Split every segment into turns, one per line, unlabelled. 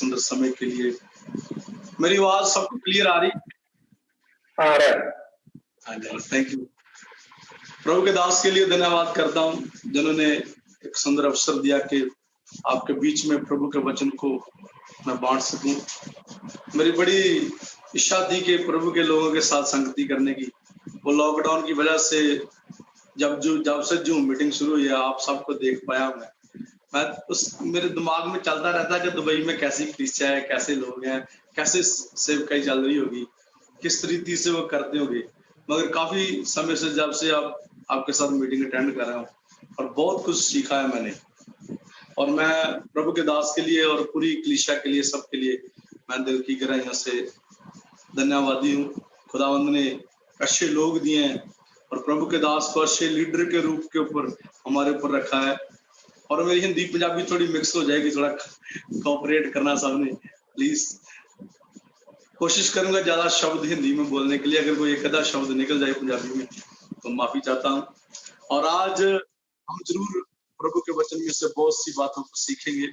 सुंदर समय के लिए। मेरी आवाज सबको क्लियर आ रही?
आ रहा है।
हाँ जी, थैंक यू। प्रभु के दास के लिए धन्यवाद करता हूँ जिन्होंने एक सुंदर अवसर दिया कि आपके बीच में प्रभु के वचन को मैं बांट सकूं। मेरी बड़ी इच्छा थी कि प्रभु के लोगों के साथ संगति करने की। वो लॉकडाउन की वजह से जब से जूम मीटिंग शुरू हुई है, आप सबको देख पाया मैं उस मेरे दिमाग में चलता रहता है कि दुबई में कैसी कलीसिया है, कैसे लोग हैं, कैसे सेवकाई चल रही होगी, किस तरीके से वो करते होंगे। मगर काफी समय से जब से आपके साथ मीटिंग अटेंड कर रहा हूँ और बहुत कुछ सीखा है मैंने। और मैं प्रभु के दास के लिए और पूरी कलीसिया के लिए, सबके लिए मैं दिल की गहराइयों से धन्यवादी हूँ। खुदावंद ने अच्छे लोग दिए हैं और प्रभु के दास को अच्छे लीडर के रूप के ऊपर हमारे ऊपर रखा है। और मेरी हिंदी पंजाबी थोड़ी मिक्स हो जाएगी, थोड़ा कोऑपरेट करना सबने प्लीज। कोशिश करूंगा ज्यादा शब्द हिंदी में बोलने के लिए, अगर कोई एक आधा शब्द निकल जाए पंजाबी में तो माफी चाहता हूँ। और आज हम जरूर प्रभु के वचन में से बहुत सी बातों को सीखेंगे।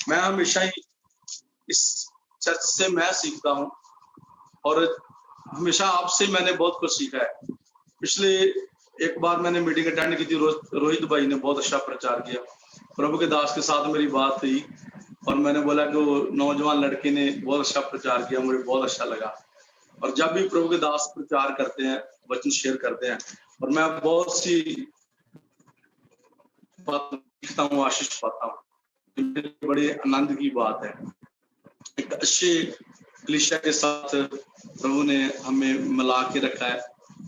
मैं हमेशा ही इस चर्च से मैं सीखता हूँ और हमेशा आपसे मैंने बहुत कुछ सीखा है। पिछले एक बार मैंने मीटिंग अटेंड की थी, रोहित भाई ने बहुत अच्छा प्रचार किया। प्रभु के दास के साथ मेरी बात हुई और मैंने बोला कि वो नौजवान लड़के ने बहुत अच्छा प्रचार किया, मुझे बहुत अच्छा लगा। और जब भी प्रभु के दास प्रचार करते हैं, वचन शेयर करते हैं, और मैं बहुत सी बात सीखता हूँ, आशीष पाता हूँ। बड़े आनंद की बात है। एक अच्छे कलीसिया के साथ प्रभु ने हमें मिला के रखा है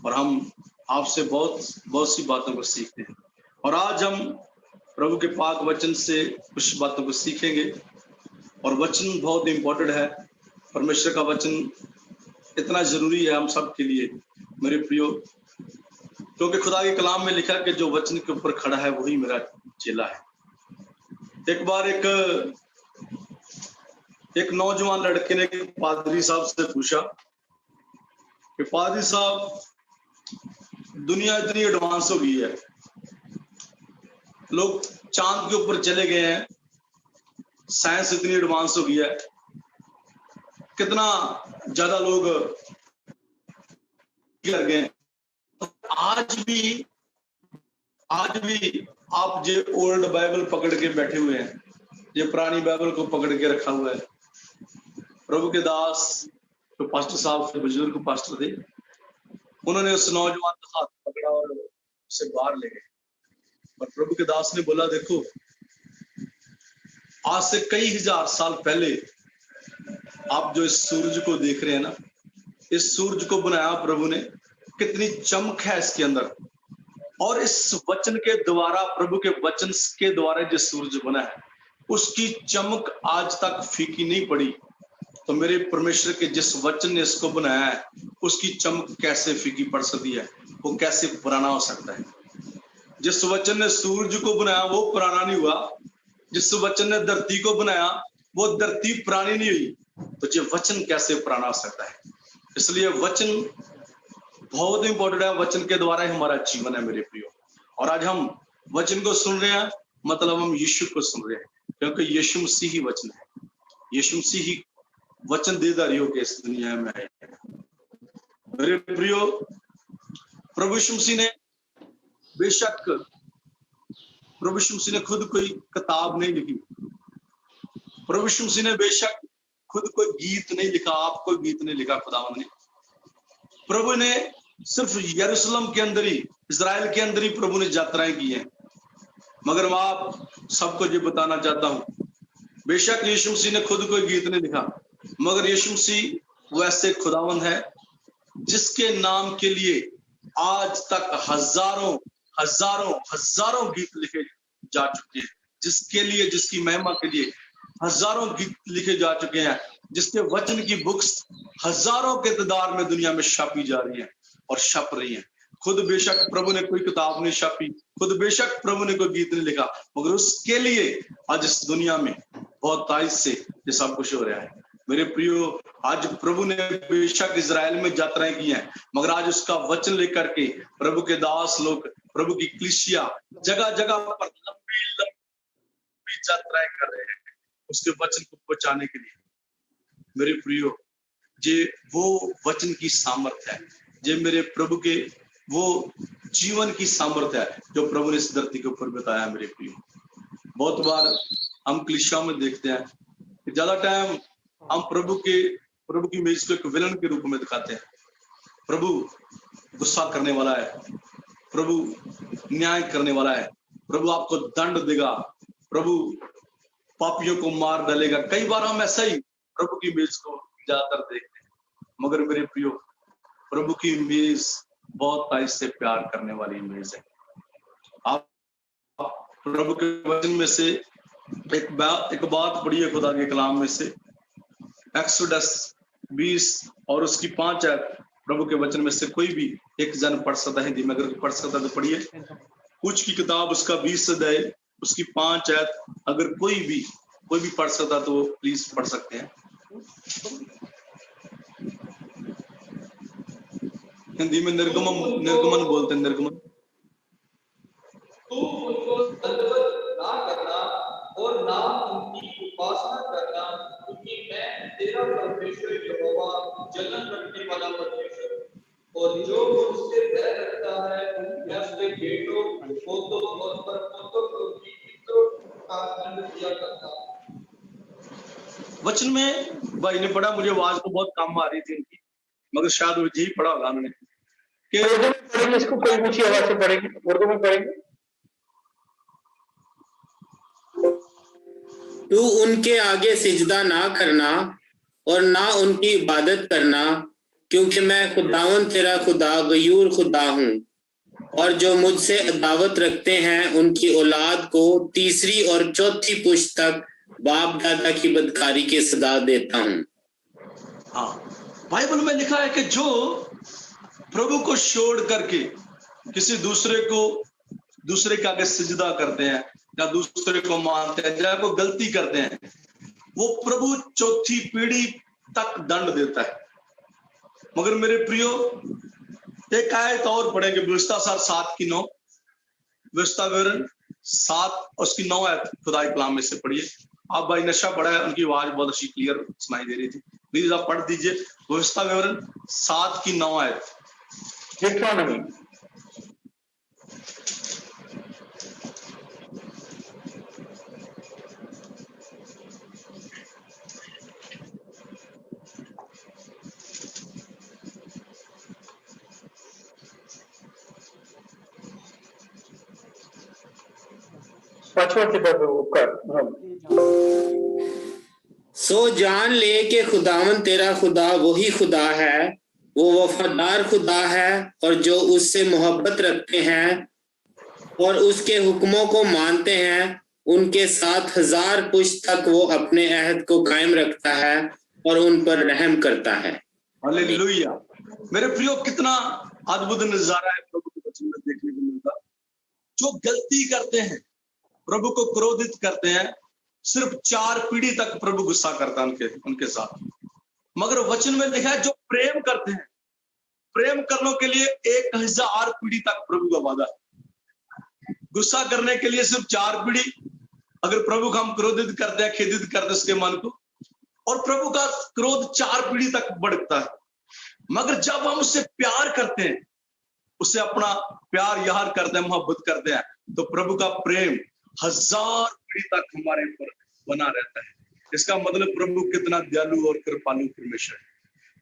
और हम आपसे बहुत सी बातों को सीखते हैं। और आज हम प्रभु के पाक वचन से कुछ बातों को सीखेंगे। और वचन बहुत इंपॉर्टेंट है। परमेश्वर का वचन इतना जरूरी है हम सब के लिए मेरे प्रियो, क्योंकि खुदा के कलाम में लिखा कि जो वचन के ऊपर खड़ा है वही मेरा चेला है। एक बार एक नौजवान लड़के ने पादरी साहब से पूछा कि पादरी साहब, दुनिया इतनी एडवांस हो गई है, लोग चांद के ऊपर चले गए हैं, साइंस इतनी एडवांस हो गई है, कितना ज्यादा लोग कर गए, आज भी आप जो ओल्ड बाइबल पकड़ के बैठे हुए हैं, ये पुरानी बाइबल को पकड़ के रखा हुआ है। प्रभु के दास जो पास्टर साहब थे, बुजुर्ग पास्टर थे, उन्होंने उस नौजवान का हाथ पकड़ा और उसे बाहर ले गए। और प्रभु के दास ने बोला, देखो आज से कई हजार साल पहले आप जो इस सूरज को देख रहे हैं ना, इस सूरज को बनाया प्रभु ने, कितनी चमक है इसके अंदर। और इस वचन के द्वारा, प्रभु के वचन के द्वारा जो सूरज बना है, उसकी चमक आज तक फीकी नहीं पड़ी। तो मेरे परमेश्वर के जिस वचन ने इसको बनाया है, उसकी चमक कैसे फीकी पड़ सकती है, वो कैसे पुराना हो सकता है। जिस वचन ने सूरज को बनाया वो पुराना नहीं हुआ, जिस वचन ने धरती को बनाया वो धरती पुरानी नहीं हुई, तो ये वचन कैसे पुराना हो सकता है। इसलिए वचन बहुत इंपॉर्टेंट है। वचन के द्वारा ही हमारा जीवन है मेरे प्रियो। और आज हम वचन को सुन रहे हैं, मतलब हम यीशु को सुन रहे हैं, क्योंकि यीशु मसीह ही वचन है। यीशु मसीह ही वचन देदारी होकर इस दुनिया में आए। मेरे प्रियो, प्रभु यीशु मसीह ने बेशक प्रभु यीशु मसीह ने खुद कोई किताब नहीं लिखी, प्रभु यीशु मसीह ने बेशक खुद कोई गीत नहीं लिखा, आप कोई गीत नहीं लिखा खुदावंद ने। प्रभु ने सिर्फ यरूशलेम के अंदर ही, इजराइल के अंदर ही प्रभु ने यात्राएं की हैं। मगर मैं आप सबको ये बताना चाहता हूँ, बेशक यीशु मसीह ने खुद कोई गीत नहीं लिखा, मगर यीशु मसीह वैसे खुदावंद है जिसके नाम के लिए आज तक हजारों हजारों हजारों गीत लिखे जा चुके हैं, जिसके लिए, जिसकी महिमा के लिए हजारों गीत लिखे जा चुके हैं, जिसके वचन की बुक्स हजारों के तादाद में दुनिया में छापी जा रही हैं और छप रही हैं। खुद बेशक प्रभु ने कोई किताब नहीं छापी, खुद बेशक प्रभु ने कोई गीत नहीं लिखा, मगर उसके लिए आज इस दुनिया में बहुत ताइज से ये सब कुछ हो रहा है। मेरे प्रियो, आज प्रभु ने बेशक इजराइल में यात्राएं की हैं, मगर आज उसका वचन लेकर के प्रभु के दास लोग, प्रभु की कलीसिया जगह जगह पर लंबी लंबी यात्राएं कर रहे हैं उसके वचन को पहुंचाने के लिए। मेरे प्रियो, जे वो वचन की सामर्थ्य है, जे मेरे प्रभु के वो जीवन की सामर्थ्य है जो प्रभु ने इस धरती के ऊपर बताया। मेरे प्रियो, बहुत बार हम क्लिशाओं में देखते हैं कि ज्यादा टाइम हम प्रभु की इमेज को एक विलन के रूप में दिखाते हैं। प्रभु गुस्सा करने वाला है, प्रभु न्याय करने वाला है, प्रभु आपको दंड देगा, प्रभु पापियों को मार डालेगा। कई बार हम ऐसा ही प्रभु की इमेज को ज्यादातर देखते हैं, मगर मेरे प्रियो, प्रभु की इमेज बहुत तारीफ से प्यार करने वाली इमेज है। आप प्रभु के वचन में से एक बात पढ़िए, खुदा के कलाम में से एक्सोडस 20 और उसकी 5 आयत। प्रभु के वचन में से कोई भी एक जन पढ़ सकता है, हिंदी में अगर पढ़ सकता तो पढ़िए। कुछ की किताब उसका 20 अध्याय उसकी 5 आयत, अगर कोई भी पढ़ सकता तो प्लीज पढ़ सकते हैं। हिंदी में निर्गमन बोलते हैं, निर्गमन।
तू उनको दंडवत ना करना और ना उनकी उपासना करना, क्योंकि मैं तेरा परमेश्वर यहोवा जलन रखने वाला परमेश्वर हूं, और जो मुझसे बैर रखता है मैं उसके बेटों, पोतों और परपोतों को उनकी पितरों का दंड दिया करता हूं।
वचन में भाई ने पढ़ा, मुझे आवाज तो बहुत कम आ रही थी इनकी, मगर शायद वो यही पढ़ा होगा उन्होंने कि
उर्दू में पढ़ेंगे, इसको कोई ऊंची आवाज से पढ़ेंगे, उर्दू में पढ़ेंगे।
तू उनके आगे सिजदा ना करना और ना उनकी इबादत करना, क्योंकि मैं खुदावन तेरा खुदा गयूर खुदा हूँ, और जो मुझसे अदावत रखते हैं उनकी औलाद को तीसरी और चौथी पुश्त तक बाप दादा की बदकारी की सजा देता हूँ।
हाँ, बाइबल में लिखा है कि जो प्रभु को छोड़ करके किसी दूसरे के आगे सिजदा करते हैं या दूसरे को मानते हैं या कोई गलती करते हैं, वो प्रभु चौथी पीढ़ी तक दंड देता है। मगर मेरे प्रियो, एक आयत और पढ़ेंगे, विस्तार 7 की 9, विस्तार विवरण 7 उसकी 9 आयत खुदा के कलाम में से पढ़िए। आप भाई नशा पढ़ा है, उनकी आवाज बहुत अच्छी क्लियर सुनाई दे रही थी, प्लीज आप पढ़ दीजिए विस्तार विवरण 7 की 9 आयत।
देखा नहीं, पांचवा से
सो जान ले कि खुदावन तेरा खुदा वही खुदा है, वो वफादार खुदा है, और जो उससे मोहब्बत रखते हैं और उसके हुक्मों को मानते हैं उनके साथ 1000 पुश्त तक वो अपने अहद को कायम रखता है और उन पर रहम करता है।
हालेलुया। मेरे प्रियो, कितना अद्भुत नजारा है प्रभु के वचन में देखने को मिलता। जो गलती करते हैं, प्रभु को क्रोधित करते हैं, सिर्फ 4 पीढ़ी तक प्रभु गुस्सा करता है उनके साथ। मगर वचन में लिखा है जो प्रेम करते हैं, प्रेम करने के लिए 1000 पीढ़ी तक प्रभु का वादा है। गुस्सा करने के लिए सिर्फ 4 पीढ़ी, अगर प्रभु को हम क्रोधित करते हैं, खेदित करते हैं उसके मन को, और प्रभु का क्रोध 4 पीढ़ी तक बढ़ता है। मगर जब हम उससे प्यार करते हैं, उससे अपना प्यार यार करते हैं, मोहब्बत करते हैं, तो प्रभु का प्रेम 1000 पीढ़ी तक हमारे ऊपर बना रहता है। इसका मतलब प्रभु कितना दयालु और कृपालु परमेश्वर है,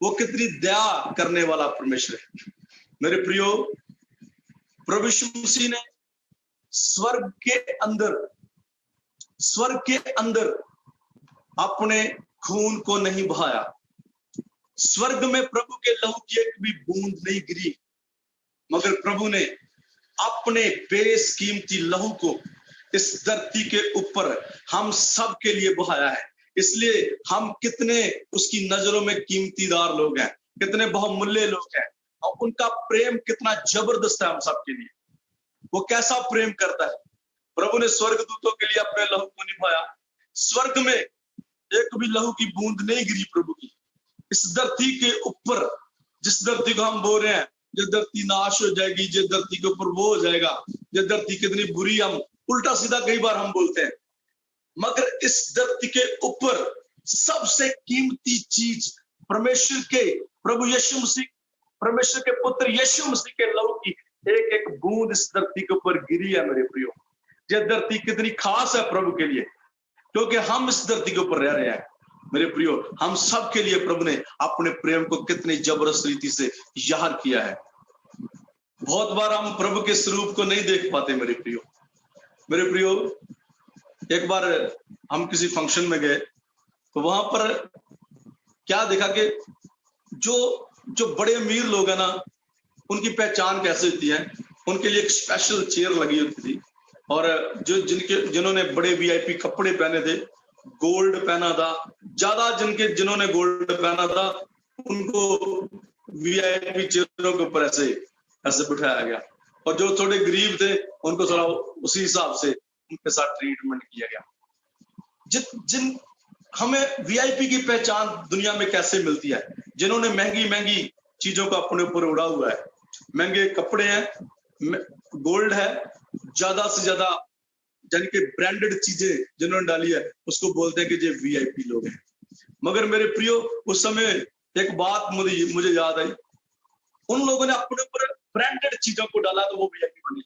वो कितनी दया करने वाला परमेश्वर है। मेरे प्रियो, प्रभु यीशु मसीह ने स्वर्ग के अंदर अपने खून को नहीं बहाया। स्वर्ग में प्रभु के लहू की एक भी बूंद नहीं गिरी, मगर प्रभु ने अपने बेशकीमती लहू को इस धरती के ऊपर हम सब के लिए बहाया है। इसलिए हम कितने उसकी नजरों में कीमतीदार लोग हैं, कितने बहुमूल्य लोग हैं, और उनका प्रेम कितना जबरदस्त है हम सब के लिए। वो कैसा प्रेम करता है। प्रभु ने स्वर्गदूतों के लिए अपने लहू को निभाया। स्वर्ग में एक भी लहू की बूंद नहीं गिरी प्रभु की। इस धरती के ऊपर, जिस धरती को हम बोल रहे हैं, जो धरती नाश हो जाएगी, जो धरती के ऊपर वो हो जाएगा, जो धरती कितनी बुरी, हम उल्टा सीधा कई बार हम बोलते हैं, मगर इस धरती के ऊपर सबसे कीमती चीज परमेश्वर के प्रभु यीशु मसीह, परमेश्वर के पुत्र यीशु मसीह के लहू की एक एक बूंद इस धरती के ऊपर गिरी है मेरे प्रियो। यह धरती कितनी खास है प्रभु के लिए, क्योंकि हम इस धरती के ऊपर रह रहे हैं मेरे प्रियो। हम सब के लिए प्रभु ने अपने प्रेम को कितनी जबरदस्त रीति से यार किया है। बहुत बार हम प्रभु के स्वरूप को नहीं देख पाते मेरे प्रियो। मेरे प्रियो, एक बार हम किसी फंक्शन में गए तो वहां पर क्या देखा कि जो बड़े अमीर लोग हैं ना, उनकी पहचान कैसे होती है, उनके लिए एक स्पेशल चेयर लगी होती थी, और जिन्होंने बड़े वीआईपी कपड़े पहने थे, गोल्ड पहना था, ज्यादा जिन्होंने गोल्ड पहना था उनको वीआईपी चेयरों के ऊपर ऐसे बिठाया गया, और जो थोड़े गरीब थे उनको थोड़ा उसी हिसाब से उनके साथ ट्रीटमेंट किया गया। जिन हमें वीआईपी की पहचान दुनिया में कैसे मिलती है? जिन्होंने महंगी महंगी चीजों को अपने ऊपर उड़ा हुआ है, महंगे कपड़े हैं, गोल्ड है, ज्यादा से ज्यादा यानी कि ब्रांडेड चीजें जिन्होंने डाली है, उसको बोलते हैं कि ये वीआईपी लोग हैं। मगर मेरे प्रियो, उस समय एक बात मुझे याद आई, उन लोगों ने अपने ऊपर ब्रांडेड चीजों को डाला तो वो वीआईपी बनी।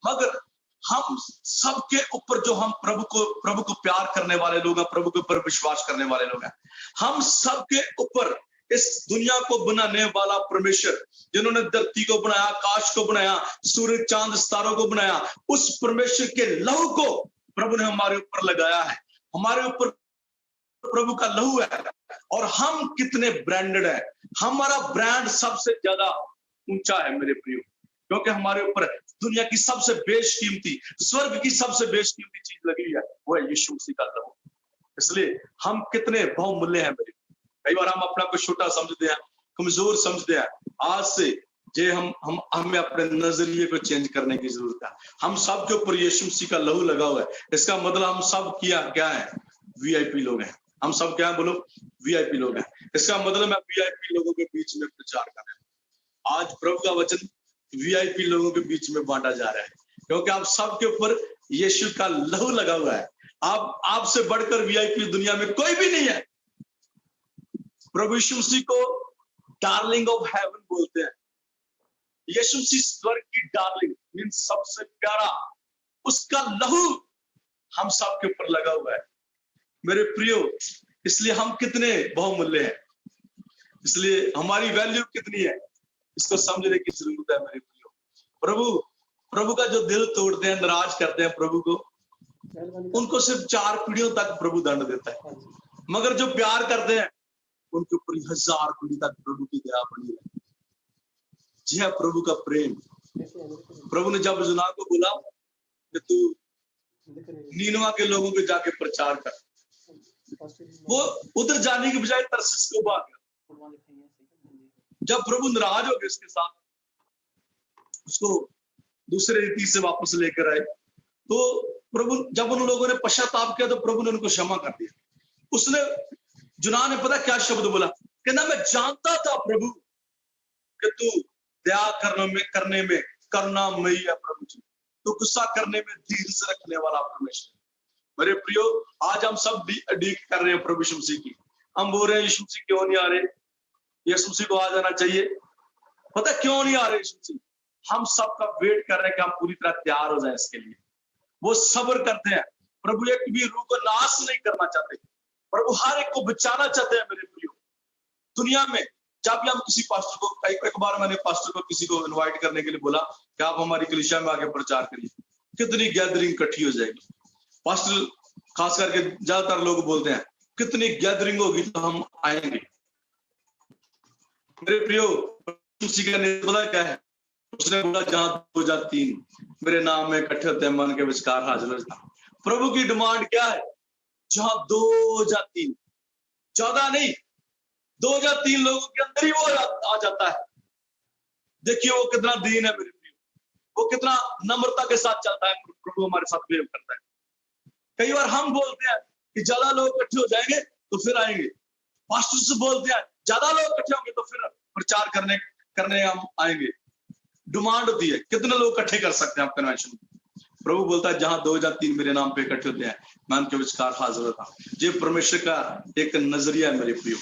मगर हम सबके ऊपर जो हम प्रभु को प्यार करने वाले लोग हैं, प्रभु के ऊपर विश्वास करने वाले लोग हैं, हम सबके ऊपर इस दुनिया को बनाने वाला परमेश्वर, जिन्होंने धरती को बनाया, आकाश को बनाया, सूर्य चांद सितारों को बनाया, उस परमेश्वर के लहू को प्रभु ने हमारे ऊपर लगाया है। हमारे ऊपर प्रभु का लहू है, और हम कितने ब्रांडेड है। हमारा ब्रांड सबसे ज्यादा ऊंचा है मेरे प्रियो, क्योंकि हमारे ऊपर दुनिया की सबसे बेशकीमती, स्वर्ग की सबसे बेशकीमती चीज लगी है, वो है यीशु मसीह का लहू। इसलिए हम कितने बहुमूल्य हैं मेरे। कई बार हम अपना को छोटा समझते हैं, कमजोर समझते हैं। आज से जे हमें अपने नजरिए को चेंज करने की जरूरत है। हम सब के ऊपर यीशु मसीह का लहू लगा हुआ है। इसका मतलब हम सब क्या है? वीआईपी लोग हैं। हम सब क्या है? बोलो, वीआईपी लोग हैं। इसका मतलब मैं वीआईपी लोगों के बीच में प्रचार कर रहा हूं। आज प्रभु का वचन वीआईपी लोगों के बीच में बांटा जा रहा है, क्योंकि आप सबके ऊपर यीशु का लहू लगा हुआ है। आपसे बढ़कर वीआईपी दुनिया में कोई भी नहीं है। प्रभु यीशु मसीह को डार्लिंग ऑफ हेवन बोलते हैं। यीशु मसीह स्वर्ग की डार्लिंग मीन सबसे प्यारा, उसका लहू हम सब के ऊपर लगा हुआ है मेरे प्रियो। इसलिए हम कितने बहुमूल्य हैं, इसलिए हमारी वैल्यू कितनी है, इसको समझने की जरूरत है मेरे प्रियो। प्रभु का जो दिल तोड़ते हैं, नाराज करते हैं प्रभु को, उनको सिर्फ 4 पीढ़ियों तक प्रभु दंड देता है। मगर जो प्यार करते हैं उनके ऊपर 1000 पीढ़ी तक प्रभु की दया बनी है। जी है प्रभु का प्रेम। प्रभु ने जब यूहन्ना को बोला कि तू नीनवा के लोगों को जाके प्रचार कर, वो उधर जाने की बजाय तरसीस को भाग गया। जब प्रभु नाराज हो गए उसके साथ, उसको दूसरे रीति से वापस लेकर आए, तो प्रभु जब उन लोगों ने पश्चाताप किया तो प्रभु ने उनको क्षमा कर दिया। उसने यूहन्ना ने पता क्या शब्द बोला? कहना, मैं जानता था प्रभु कि तू दया करने में करुणामयी है प्रभु जी, तो गुस्सा करने में धीरज रखने वाला परमेश्वर। मेरे प्रियो, आज हम सब डीक कर रहे हैं प्रभु यीशु मसीह की। हम बोल रहे हैं यीशु मसीह क्यों नहीं आ रहे, यीशु मसीह को आ जाना चाहिए। पता क्यों नहीं आ रहे यीशु मसीह? हम सबका वेट कर रहे हैं कि हम पूरी तरह तैयार हो जाए इसके लिए। वो सब्र करते हैं। प्रभु एक भी रूह को नाश नहीं करना चाहते, प्रभु हर एक को बचाना चाहते हैं मेरे प्रियो। दुनिया में जब भी हम किसी पास्टर को, एक बार मैंने पास्टर को किसी को इनवाइट करने के लिए बोला कि आप हमारी कलीसिया में आके प्रचार करिए, कितनी गैदरिंग इकट्ठी हो जाएगी। पास्टर खास करके ज्यादातर लोग बोलते हैं कितनी गैदरिंग होगी तो हम आएंगे। मेरे प्रियो, उसी का पता क्या है? उसने बोला जहां 2 या 3 मेरे नाम में इकट्ठे होते हैं, मन के विचार हाजिर हो जाता। प्रभु की डिमांड क्या है? जहां 2 या 3, ज्यादा नहीं, 2 या 3 लोगों के अंदर ही वो आ जाता है। देखिए वो कितना दीन है मेरे प्रियो, वो कितना नम्रता के साथ चलता है। प्रभु हमारे साथ बिहेव करता है। कई बार हम बोलते हैं कि ज्यादा लोग इकट्ठे हो जाएंगे तो फिर आएंगे। पास्टर से बोलते हैं ज्यादा लोग इकट्ठे होंगे तो फिर प्रचार करने हम आएंगे। डिमांड होती है कितने लोग इकट्ठे कर सकते हैं आप कन्वेंशन। प्रभु बोलता है जहां 2 या 3 मेरे नाम पे इकट्ठे होते हैं मैं उनके विचार हाजिर होता हूं। ये परमेश्वर का एक नजरिया है मेरे प्रियो।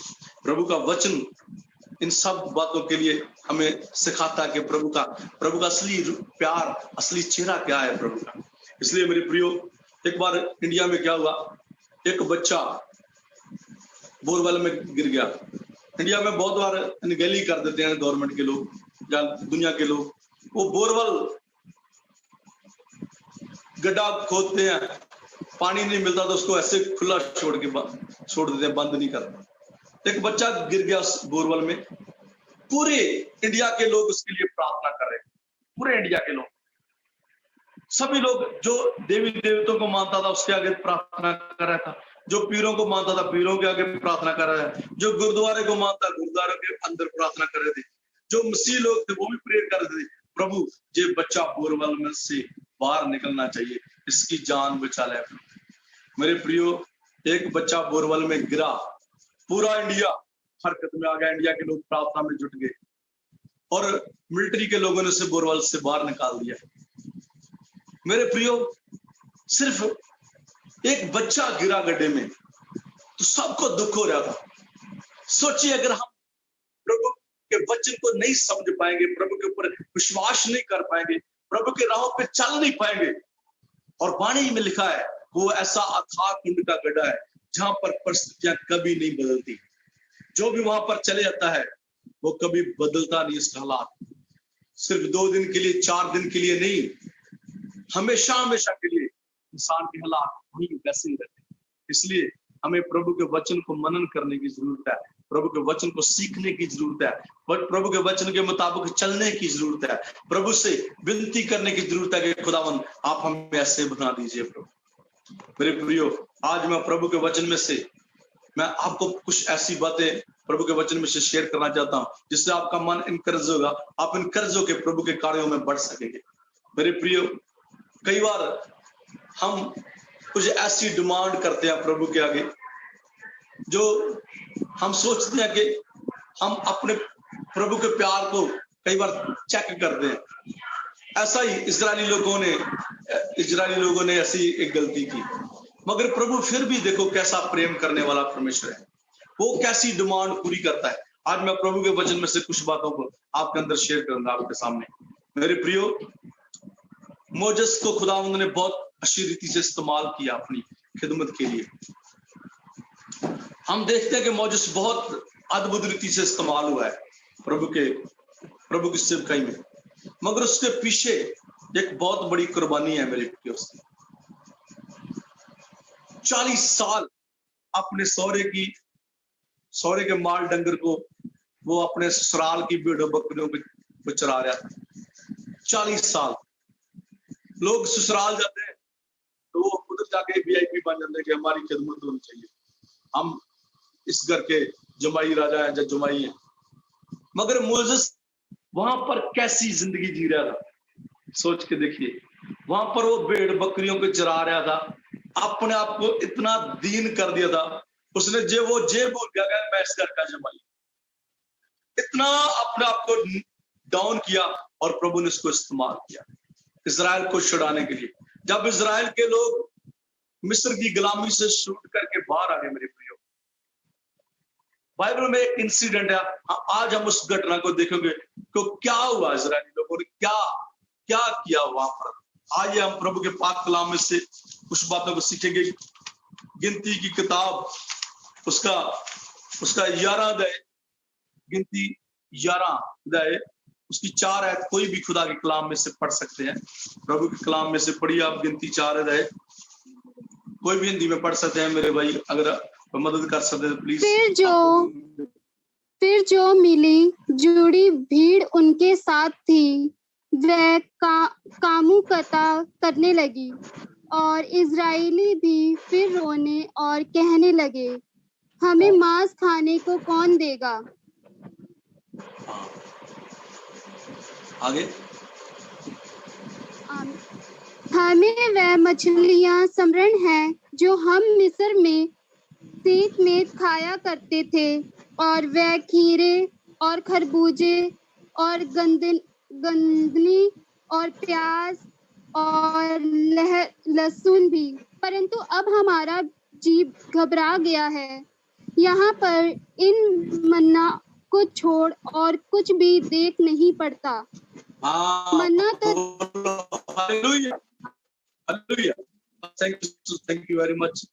प्रभु का वचन इन सब बातों के लिए हमें सिखाता है कि प्रभु का असली प्यार, असली चेहरा क्या है प्रभु का। इसलिए मेरे प्रियो, एक बार इंडिया में क्या हुआ, एक बच्चा बोरवेल में गिर गया। इंडिया में बहुत बार अनगैली कर देते हैं गवर्नमेंट के लोग या दुनिया के लोग, वो बोरवेल गड्ढा खोदते हैं, पानी नहीं मिलता तो उसको ऐसे खुला छोड़ देते हैं, बंद नहीं करते। एक बच्चा गिर गया उस बोरवेल में, पूरे इंडिया के लोग उसके लिए प्रार्थना कर रहे, पूरे इंडिया के लोग, सभी लोग। जो देवी देवताओं को मानता था उसके आगे प्रार्थना कर रहा था, जो पीरों को मानता था पीरों के आगे प्रार्थना कर रहा है, जो गुरुद्वारे को मानता गुरुद्वारे के अंदर प्रार्थना कर रहे थे, जो मसीह लोग थे वो भी प्रेयर कर रहे थे, प्रभु ये बच्चा बोरवेल में से बाहर निकलना चाहिए, इसकी जान बचा ले। मेरे प्रियो, एक बच्चा बोरवेल में गिरा, पूरा इंडिया हरकत में आ गया, इंडिया के लोग प्रार्थना में जुट गए और मिलिट्री के लोगों ने उसे बोरवेल से बाहर निकाल दिया। मेरे प्रियो, सिर्फ एक बच्चा गिरा गड्ढे में तो सबको दुख हो रहा था। सोचिए अगर हम प्रभु के वचन को नहीं समझ पाएंगे, प्रभु के ऊपर विश्वास नहीं कर पाएंगे, प्रभु के राहों पे चल नहीं पाएंगे, और वाणी में लिखा है वो ऐसा अथाह कुंड का गड्ढा है जहां पर परिस्थितियां कभी नहीं बदलती, जो भी वहां पर चले जाता है वो कभी बदलता नहीं। इसका हालात सिर्फ 2 दिन के लिए, 4 दिन के लिए नहीं, हमेशा हमेशा के लिए इंसान के हालात वही वैसे ही रहते। इसलिए हमें प्रभु के वचन को मनन करने की जरूरत है, प्रभु के वचन को सीखने की जरूरत है, प्रभु के वचन के मुताबिक चलने की जरूरत है, प्रभु से विनती करने की जरूरत है कि खुदावन आप हमें ऐसे बना दीजिए। प्रभु मेरे प्रियो, आज मैं प्रभु के वचन में से मैं आपको कुछ ऐसी बातें प्रभु के वचन में से शेयर करना चाहता हूं जिससे आपका मन इनकरेज होगा, आप इनकरेज होकर प्रभु के कार्यों में बढ़ सकेंगे। मेरे प्रियो, कई बार हम कुछ ऐसी डिमांड करते हैं प्रभु के आगे जो हम सोचते हैं कि हम अपने प्रभु के प्यार को कई बार चेक करते हैं। ऐसा ही इजरायली लोगों ने ऐसी एक गलती की, मगर प्रभु फिर भी देखो कैसा प्रेम करने वाला परमेश्वर है, वो कैसी डिमांड पूरी करता है। आज मैं प्रभु के वचन में से कुछ बातों को आपके अंदर शेयर करूंगा आपके सामने। मेरे प्रियो, मोजेस को खुदावंद ने बहुत अच्छी रीति से इस्तेमाल किया अपनी खिदमत के लिए। हम देखते हैं कि मोजेस बहुत अद्भुत रीति से इस्तेमाल हुआ है प्रभु की सेवकाई में, मगर उसके पीछे एक बहुत बड़ी कुर्बानी है मेरे प्रियो। 40 साल अपने सौरे के माल डंगर को वो अपने ससुराल की भेड़ों बकरियों को चरा रहा था। 40 साल लोग ससुराल जाते हैं तो वो उधर जाके VIP बन जाते हैं कि हमारी खिदमत होनी चाहिए, हम इस घर के जमाई राजा है या जमाई है। मगर मोजेस वहां पर कैसी जिंदगी जी रहा था, सोच के देखिए। वहां पर वो भेड़ बकरियों को चरा रहा था, अपने आप को इतना दीन कर दिया था उसने, वो बोल गया मैं इस घर का जमाई, इतना अपने आप को डाउन किया और प्रभु ने इसको इस्तेमाल किया इजराइल को छुड़ाने के लिए। जब इजराइल के लोग मिस्र की गुलामी से छूट करके बाहर आ गए, मेरे प्रियो, बाइबल में एक इंसिडेंट है, आज हम उस घटना को देखेंगे तो क्या हुआ, इजरायली लोगों ने क्या किया वहां पर। आइए हम प्रभु के पाक कलाम में से कुछ बातों को सीखेंगे। गिनती की किताब उसका 11 अध्याय, गिनती 11 अध्याय उसकी 4 आयत कोई भी खुदा के कलाम में से पढ़ सकते हैं। प्रभु के कलाम में से पढ़िए आप गिनती 4 अध्याय, कोई भी हिंदी में पढ़ सकते हैं मेरे भाई, अगर मदद कर सकते हैं प्लीज।
फिर जो मिली जुड़ी भीड़ उनके साथ थी वह कामुकता करने लगी, और इजराइली भी फिर रोने और कहने लगे, हमें मांस खाने को कौन देगा।
आगे,
हमें वह मछलियां स्मरण है जो हम मिस्र में सीख में खाया करते थे, और वह खीरे और खरबूजे और गंदनी और प्याज और लहसुन भी, परंतु अब हमारा जीव घबरा गया है। यहाँ पर इन मन्ना को छोड़ और कुछ भी देख नहीं पड़ता।
हाँ,
मन्ना तो
hallelujah, hallelujah. Thank you very much.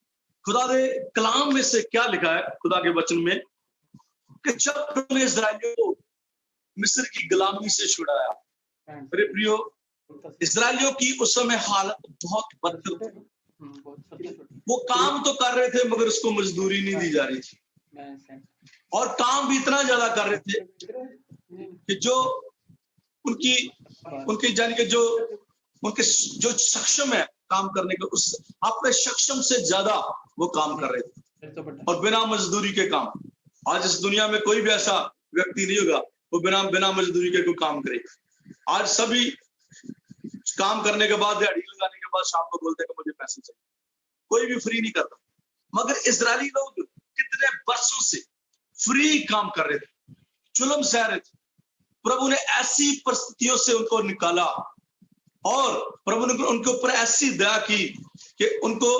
खुदा ने कलाम में से क्या लिखा है, खुदा के वचन में, कि जब प्रभु ने इस्राएलियों को मिस्र की गुलामी से छुड़ाया, मेरे प्रियो, इस्राएलियों की उस समय हालत बहुत बदतर थी। वो काम तो कर रहे थे मगर उसको मजदूरी नहीं दी जा रही थी, और काम भी इतना ज्यादा कर रहे थे कि जो उनकी यानी कि जो उनके जो सक्षम है काम करने के, उस अपने सक्षम से ज्यादा वो काम कर रहे थे, और बिना मजदूरी के काम। आज इस दुनिया में कोई भी ऐसा व्यक्ति नहीं होगा वो बिना मजदूरी के कोई काम करे। आज सभी काम करने के बाद, दिहाड़ी लगाने के बाद शाम को बोलते हैं कि मुझे पैसे चाहिए। कोई भी फ्री नहीं करता, मगर इजरायली लोग कितने वर्षों से फ्री काम कर रहे थे, जुल्म सह रहे थे। प्रभु ने ऐसी परिस्थितियों से उनको निकाला, और प्रभु ने उनके ऊपर ऐसी दया की कि उनको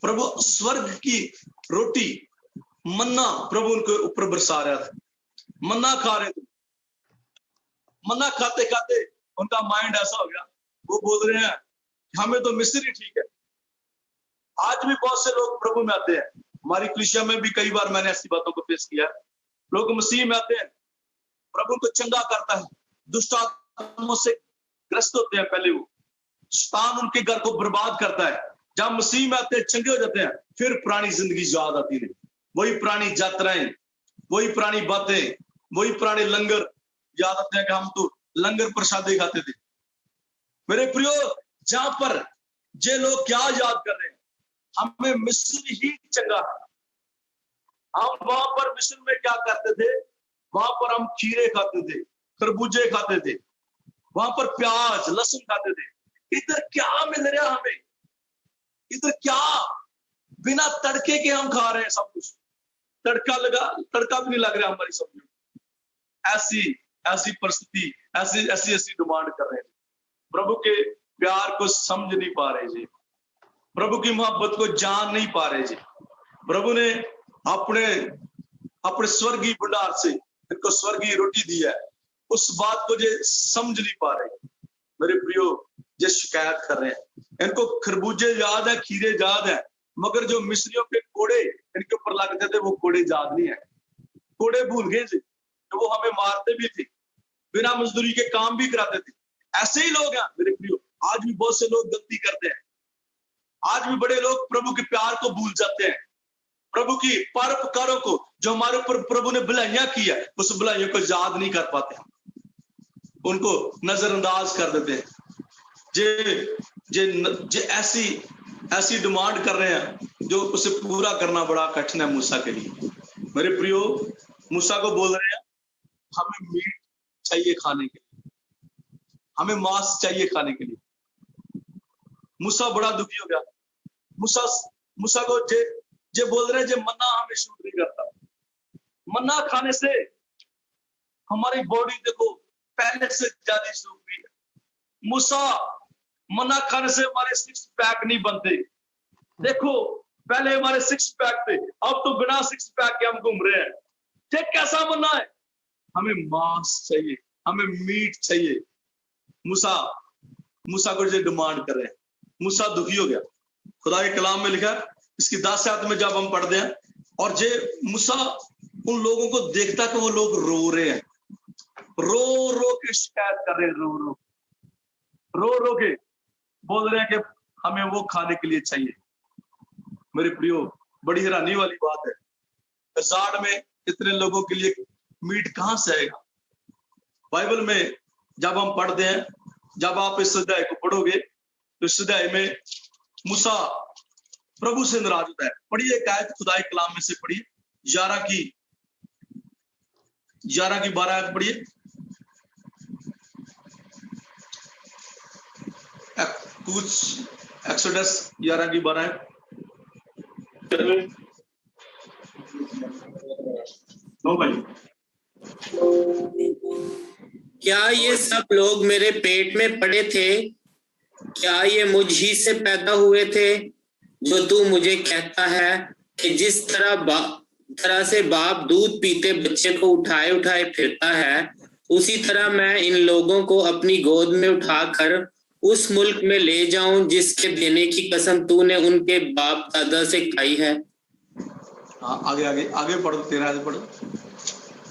प्रभु स्वर्ग की रोटी मन्ना प्रभु उनके ऊपर बरसा रहा था। मन्ना खा रहे थे, मन्ना खाते खाते उनका माइंड ऐसा हो गया, वो बोल रहे हैं हमें तो मिस्र ही ठीक है। आज भी बहुत से लोग प्रभु में आते हैं, हमारी कलीसिया में भी कई बार मैंने ऐसी बातों को पेश किया। लोग मसीह में आते हैं, प्रभु उनको चंगा करता है, दुष्ट आत्माओं से ग्रस्त होते हैं, पहले वो शैतान उनके घर को बर्बाद करता है। जब मसीह में आते हैं, चंगे हो जाते हैं, फिर पुरानी जिंदगी याद आती है, वही पुरानी यात्राएं, वही पुरानी बातें, वही पुराने लंगर याद आते हैं कि हम तो लंगर प्रसादे खाते थे। मेरे प्रियो, जहां पर ये लोग क्या याद कर रहे हैं, हमें मिस्र ही चंगा है। हम वहां पर मिस्र में क्या करते थे, वहां पर हम खीरे खाते थे, खरबूजे खाते थे, वहां पर प्याज लहसुन खाते थे। इधर क्या मिल रहा हमें, इधर क्या बिना तड़के के हम खा रहे हैं सब कुछ। तड़का भी नहीं लग रहा हमारी सब्जी में। ऐसी परिस्थिति, ऐसी डिमांड कर रहे हैं। प्रभु के प्यार को समझ नहीं पा रहे जी, प्रभु की मोहब्बत को जान नहीं पा रहे जी। प्रभु ने अपने स्वर्गीय भंडार से इनको स्वर्गीय रोटी दी है, उस बात को ये समझ नहीं पा रहे। मेरे प्रियो, ये शिकायत कर रहे हैं, इनको खरबूजे याद है, खीरे याद है, मगर जो मिस्रियों के कोड़े इनके ऊपर लगते थे वो कोड़े याद नहीं है। कोड़े भूल गए जी, तो वो हमें मारते भी थे, बिना मजदूरी के काम भी कराते थे। ऐसे ही लोग हैं मेरे प्रियो, आज भी बहुत से लोग गलती करते हैं। आज भी बड़े लोग प्रभु के प्यार को भूल जाते हैं, प्रभु की परोपकारों को, जो हमारे ऊपर प्रभु ने भलाइयां की है, उस भलाइयों को याद नहीं कर पाते, उनको नजरअंदाज कर देते हैं। जे ऐसी डिमांड कर रहे हैं जो उसे पूरा करना बड़ा कठिन है मूसा के लिए। मेरे प्रियो, मूसा को बोल रहे हैं हमें मीट चाहिए खाने के लिए, हमें मांस चाहिए खाने के लिए। मूसा बड़ा दुखी हो गया। मूसा को जे बोल रहे हैं जे मन्ना हमें शूट नहीं करता। मन्ना खाने से हमारी बॉडी देखो पहले से ज्यादा सूख गई है। मूसा, मन्ना खाने से हमारे 6 पैक नहीं बनते। देखो पहले हमारे 6 पैक थे, अब तो बिना 6 पैक के हम घूम रहे हैं। ये कैसा मन्ना है? हमें मांस चाहिए, हमें मीट चाहिए। मूसा को जो डिमांड कर रहे हैं, मूसा दुखी हो गया। खुदा के कलाम में लिखा है, इसकी 10 आयत में जब हम पढ़ते हैं, और जे मूसा उन लोगों को देखता कि वो लोग रो रहे हैं, रो रो के शिकायत कर रहे हैं, रो रो के बोल रहे हैं कि हमें वो खाने के लिए चाहिए। मेरे प्रियो, बड़ी हैरानी वाली बात है, जाड़ में इतने लोगों के लिए मीट कहां से आएगा? बाइबल में जब हम पढ़ते हैं, जब आप इस अध्याय को पढ़ोगे तो इस अध्याय में मूसा प्रभु से नाराज होता है। पढ़िए एक आयत खुदा के कलाम में से, पढ़िए 11 की 12 आयत पढ़िए। कुछ एक्सोडस 11 की 12 आयत। नो भाई,
क्या ये सब लोग मेरे पेट में पड़े थे क्या ये मुझ ही से पैदा हुए थे, जो तू मुझे कहता है कि जिस तरह से बाप दूध पीते बच्चे को उठाए उठाए फिरता है, उसी तरह मैं इन लोगों को अपनी गोद में उठाकर उस मुल्क में ले जाऊं जिसके देने की कसम तूने उनके बाप दादा से खाई है।
हाँ, आगे आगे आगे पढ़ो, 13 पढ़ो।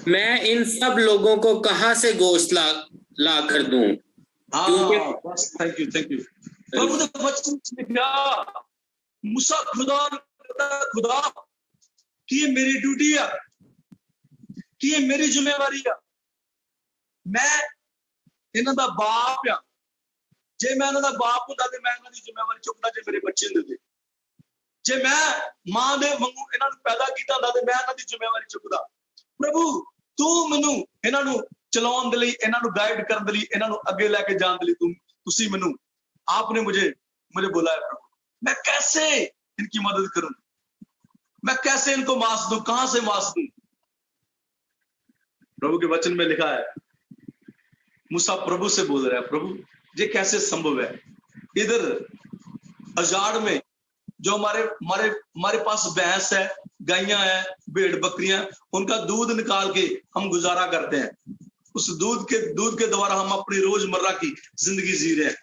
मैं इन सब लोगों को कहां से गोश्त ला कर दूं?
हाँ, बस, थैंक यू। प्रभु ने वचन में क्या मूसा खुदा कि ये मेरी ड्यूटी है, कि ये मेरी जिम्मेवारी है। मैं इन्हां दा बाप आ, जे मैं इन्हां दा बाप हुंदा ते मैं इन्हां दी जिम्मेवारी चुकदा जे मेरे बच्चे हुंदे। जे मैं मां दे वांगू इन्हां नूं पैदा कीता हुंदा ते मैं इन्हां दी जिम्मेवारी चुकदा। प्रभु तू मैनू इन्हां नूं चलाउण दे लई, इन्हां नूं गाइड करन दे लई, इन्हां नूं अगे लेके जाण दे लई तुसी मैनू आपने मुझे बुलाया। प्रभु मैं कैसे इनकी मदद करूं, मैं कैसे इनको मांस दूं, कहां से मांस दूं? प्रभु के वचन में लिखा है, मूसा प्रभु से बोल रहा है, प्रभु ये कैसे संभव है? इधर अजाड़ में जो हमारे पास भैंस है, गायें हैं, भेड़ बकरियां, उनका दूध निकाल के हम गुजारा करते हैं। उस दूध के द्वारा हम अपनी रोजमर्रा की जिंदगी जी रहे हैं।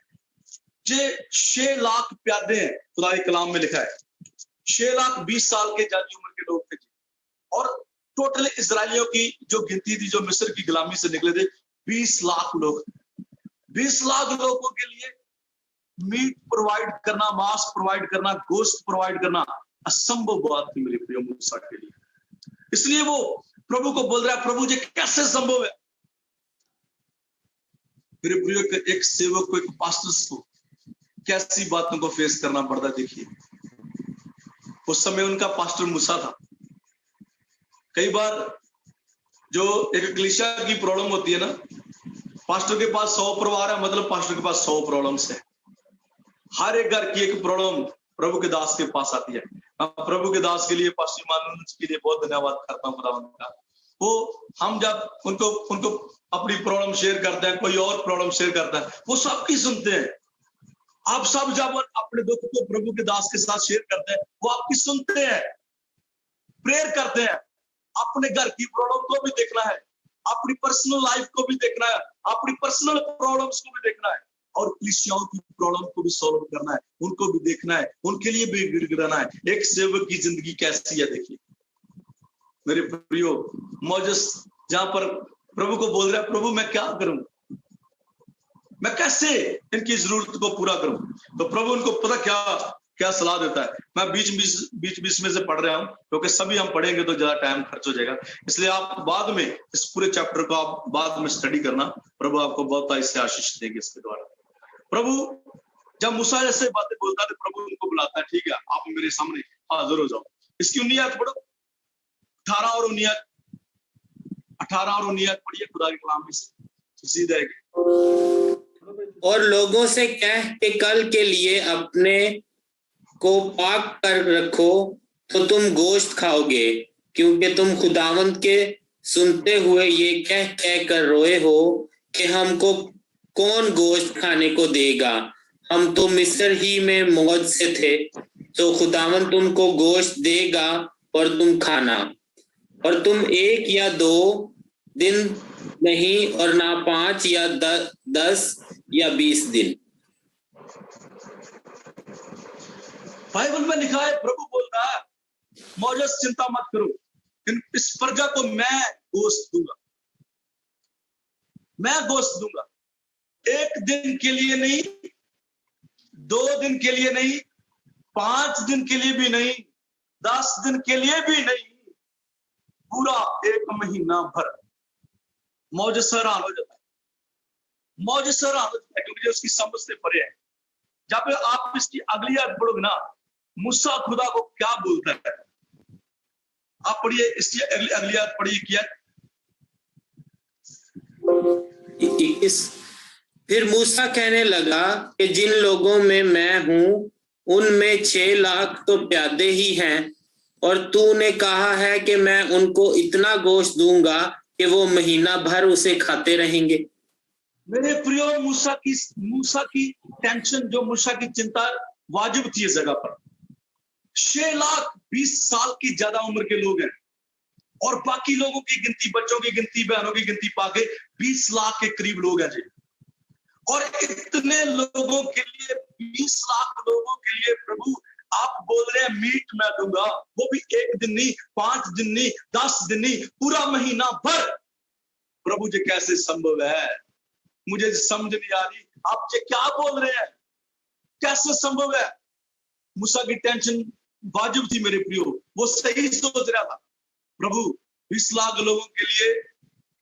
जे 6 लाख प्यादे हैं, खुदा के कलाम में लिखा है 6 लाख 20 साल के जाती उम्र के लोग थे। और टोटल इजराइलियों की जो गिनती थी, जो मिस्र की गुलामी से निकले थे, 20 लाख लोग। 20 लाख लोगों के लिए मीट प्रोवाइड करना, मांस प्रोवाइड करना, गोश्त प्रोवाइड करना असंभव बात थी मेरे प्रिय मूसा के लिए। इसलिए वो प्रभु को बोल रहा है, प्रभु जी कैसे संभव है? मेरे प्रिय एक सेवक को, एक पास्टर को कैसी बातों को फेस करना पड़ता है। देखिए उस समय उनका पास्टर मूसा था। कई बार जो एक कलीसिया की प्रॉब्लम होती है ना, पास्टर के पास 100 परिवार है, मतलब पास्टर के पास 100 प्रॉब्लम्स है। हर एक घर की एक प्रॉब्लम प्रभु के दास के पास आती है। मैं प्रभु के दास के लिए, पास्टर मानुज के लिए बहुत धन्यवाद करता हूँ खुदावंद का। वो हम जब उनको अपनी प्रॉब्लम शेयर करते हैं, कोई और प्रॉब्लम शेयर करता है, वो सबकी सुनते हैं। आप सब जब अपने दुख को प्रभु के दास के साथ शेयर करते हैं, वो आपकी सुनते हैं, प्रेयर करते हैं। अपने घर की प्रॉब्लम को भी देखना है, अपनी पर्सनल लाइफ को भी देखना है, अपनी पर्सनल प्रॉब्लम्स को भी देखना है, और कलीसियाओं की प्रॉब्लम को भी सॉल्व करना है, उनको भी देखना है, उनके लिए भी गिड़गिड़ाना है। एक सेवक की जिंदगी कैसी है देखिए मेरे प्रियो। मौजस जहां पर प्रभु को बोल रहा है, प्रभु मैं क्या करूं, मैं कैसे इनकी जरूरत को पूरा करूं? तो प्रभु उनको पता क्या सलाह देता है। मैं बीच में से पढ़ रहा हूं, क्योंकि सभी हम पढ़ेंगे तो ज्यादा टाइम खर्च हो जाएगा। इसलिए आप बाद में इस पूरे चैप्टर को आप बाद में स्टडी करना। प्रभु आपको बहुत इससे आशीष देंगे इसके द्वारा। प्रभु जब मूसा जैसे बातें बोलता है तो प्रभु उनको बुलाता है, ठीक है आप मेरे सामने हाजिर हो जाओ। इसकी 19 पढ़ो, 18 और 19 पढ़िए खुदा के कलाम में से सीधा है।
और लोगों से कह के कल के लिए अपने को पाक कर रखो, तो तुम गोश्त खाओगे, क्योंकि तुम खुदावंद के सुनते हुए ये कह कर रोए हो कि हमको कौन गोश्त खाने को देगा? हम तो मिस्र ही में मौज से थे। तो खुदावंद तुमको गोश्त देगा और तुम खाना, और तुम 1 या 2 दिन नहीं, और ना 5 या 10 या 20 दिन।
बाइबल में लिखा है, प्रभु बोल रहा है मौजस चिंता मत करो, इस प्रजा को मैं गोश्त दूंगा, मैं गोश्त दूंगा। 1 दिन के लिए नहीं, 2 दिन के लिए नहीं, 5 दिन के लिए भी नहीं, 10 दिन के लिए भी नहीं, पूरा 1 महीना भर। मौजस हैरान हो जाता है, मौजस हैरान हो जाता है, क्योंकि उसकी समझ से परे है। जब आप इसकी अगली आयत पढ़ोगे ना, मूसा खुदा को क्या बोलता है, आप पढ़िए इसकी अगली आयत पढ़िए क्या।
21। फिर मूसा कहने लगा कि जिन लोगों में मैं हूं उनमें 6 लाख तो प्यादे ही हैं, और तूने कहा है कि मैं उनको इतना गोश्त दूंगा कि वो महीना भर उसे खाते रहेंगे।
मेरे प्रियो, मूसा की टेंशन, जो मूसा की चिंता वाजिब थी इस जगह पर। 6,20,000 साल की ज्यादा उम्र के लोग हैं और बाकी लोगों की गिनती, बच्चों की गिनती, बहनों की गिनती पाके 20 लाख के करीब लोग हैं जी। और इतने लोगों के लिए, 20 लाख लोगों के लिए प्रभु आप बोल रहे हैं मीट मैं दूंगा, वो भी 1 दिन नहीं, 5 दिन नहीं, 10 दिन नहीं, पूरा महीना भर। प्रभु जी कैसे संभव है? मुझे समझ नहीं आ रही, आप ये क्या बोल रहे हैं, कैसे संभव है? मूसा की टेंशन वाजिब थी मेरे प्रियो, वो सही सोच रहा था। प्रभु 20 लाख लोगों के लिए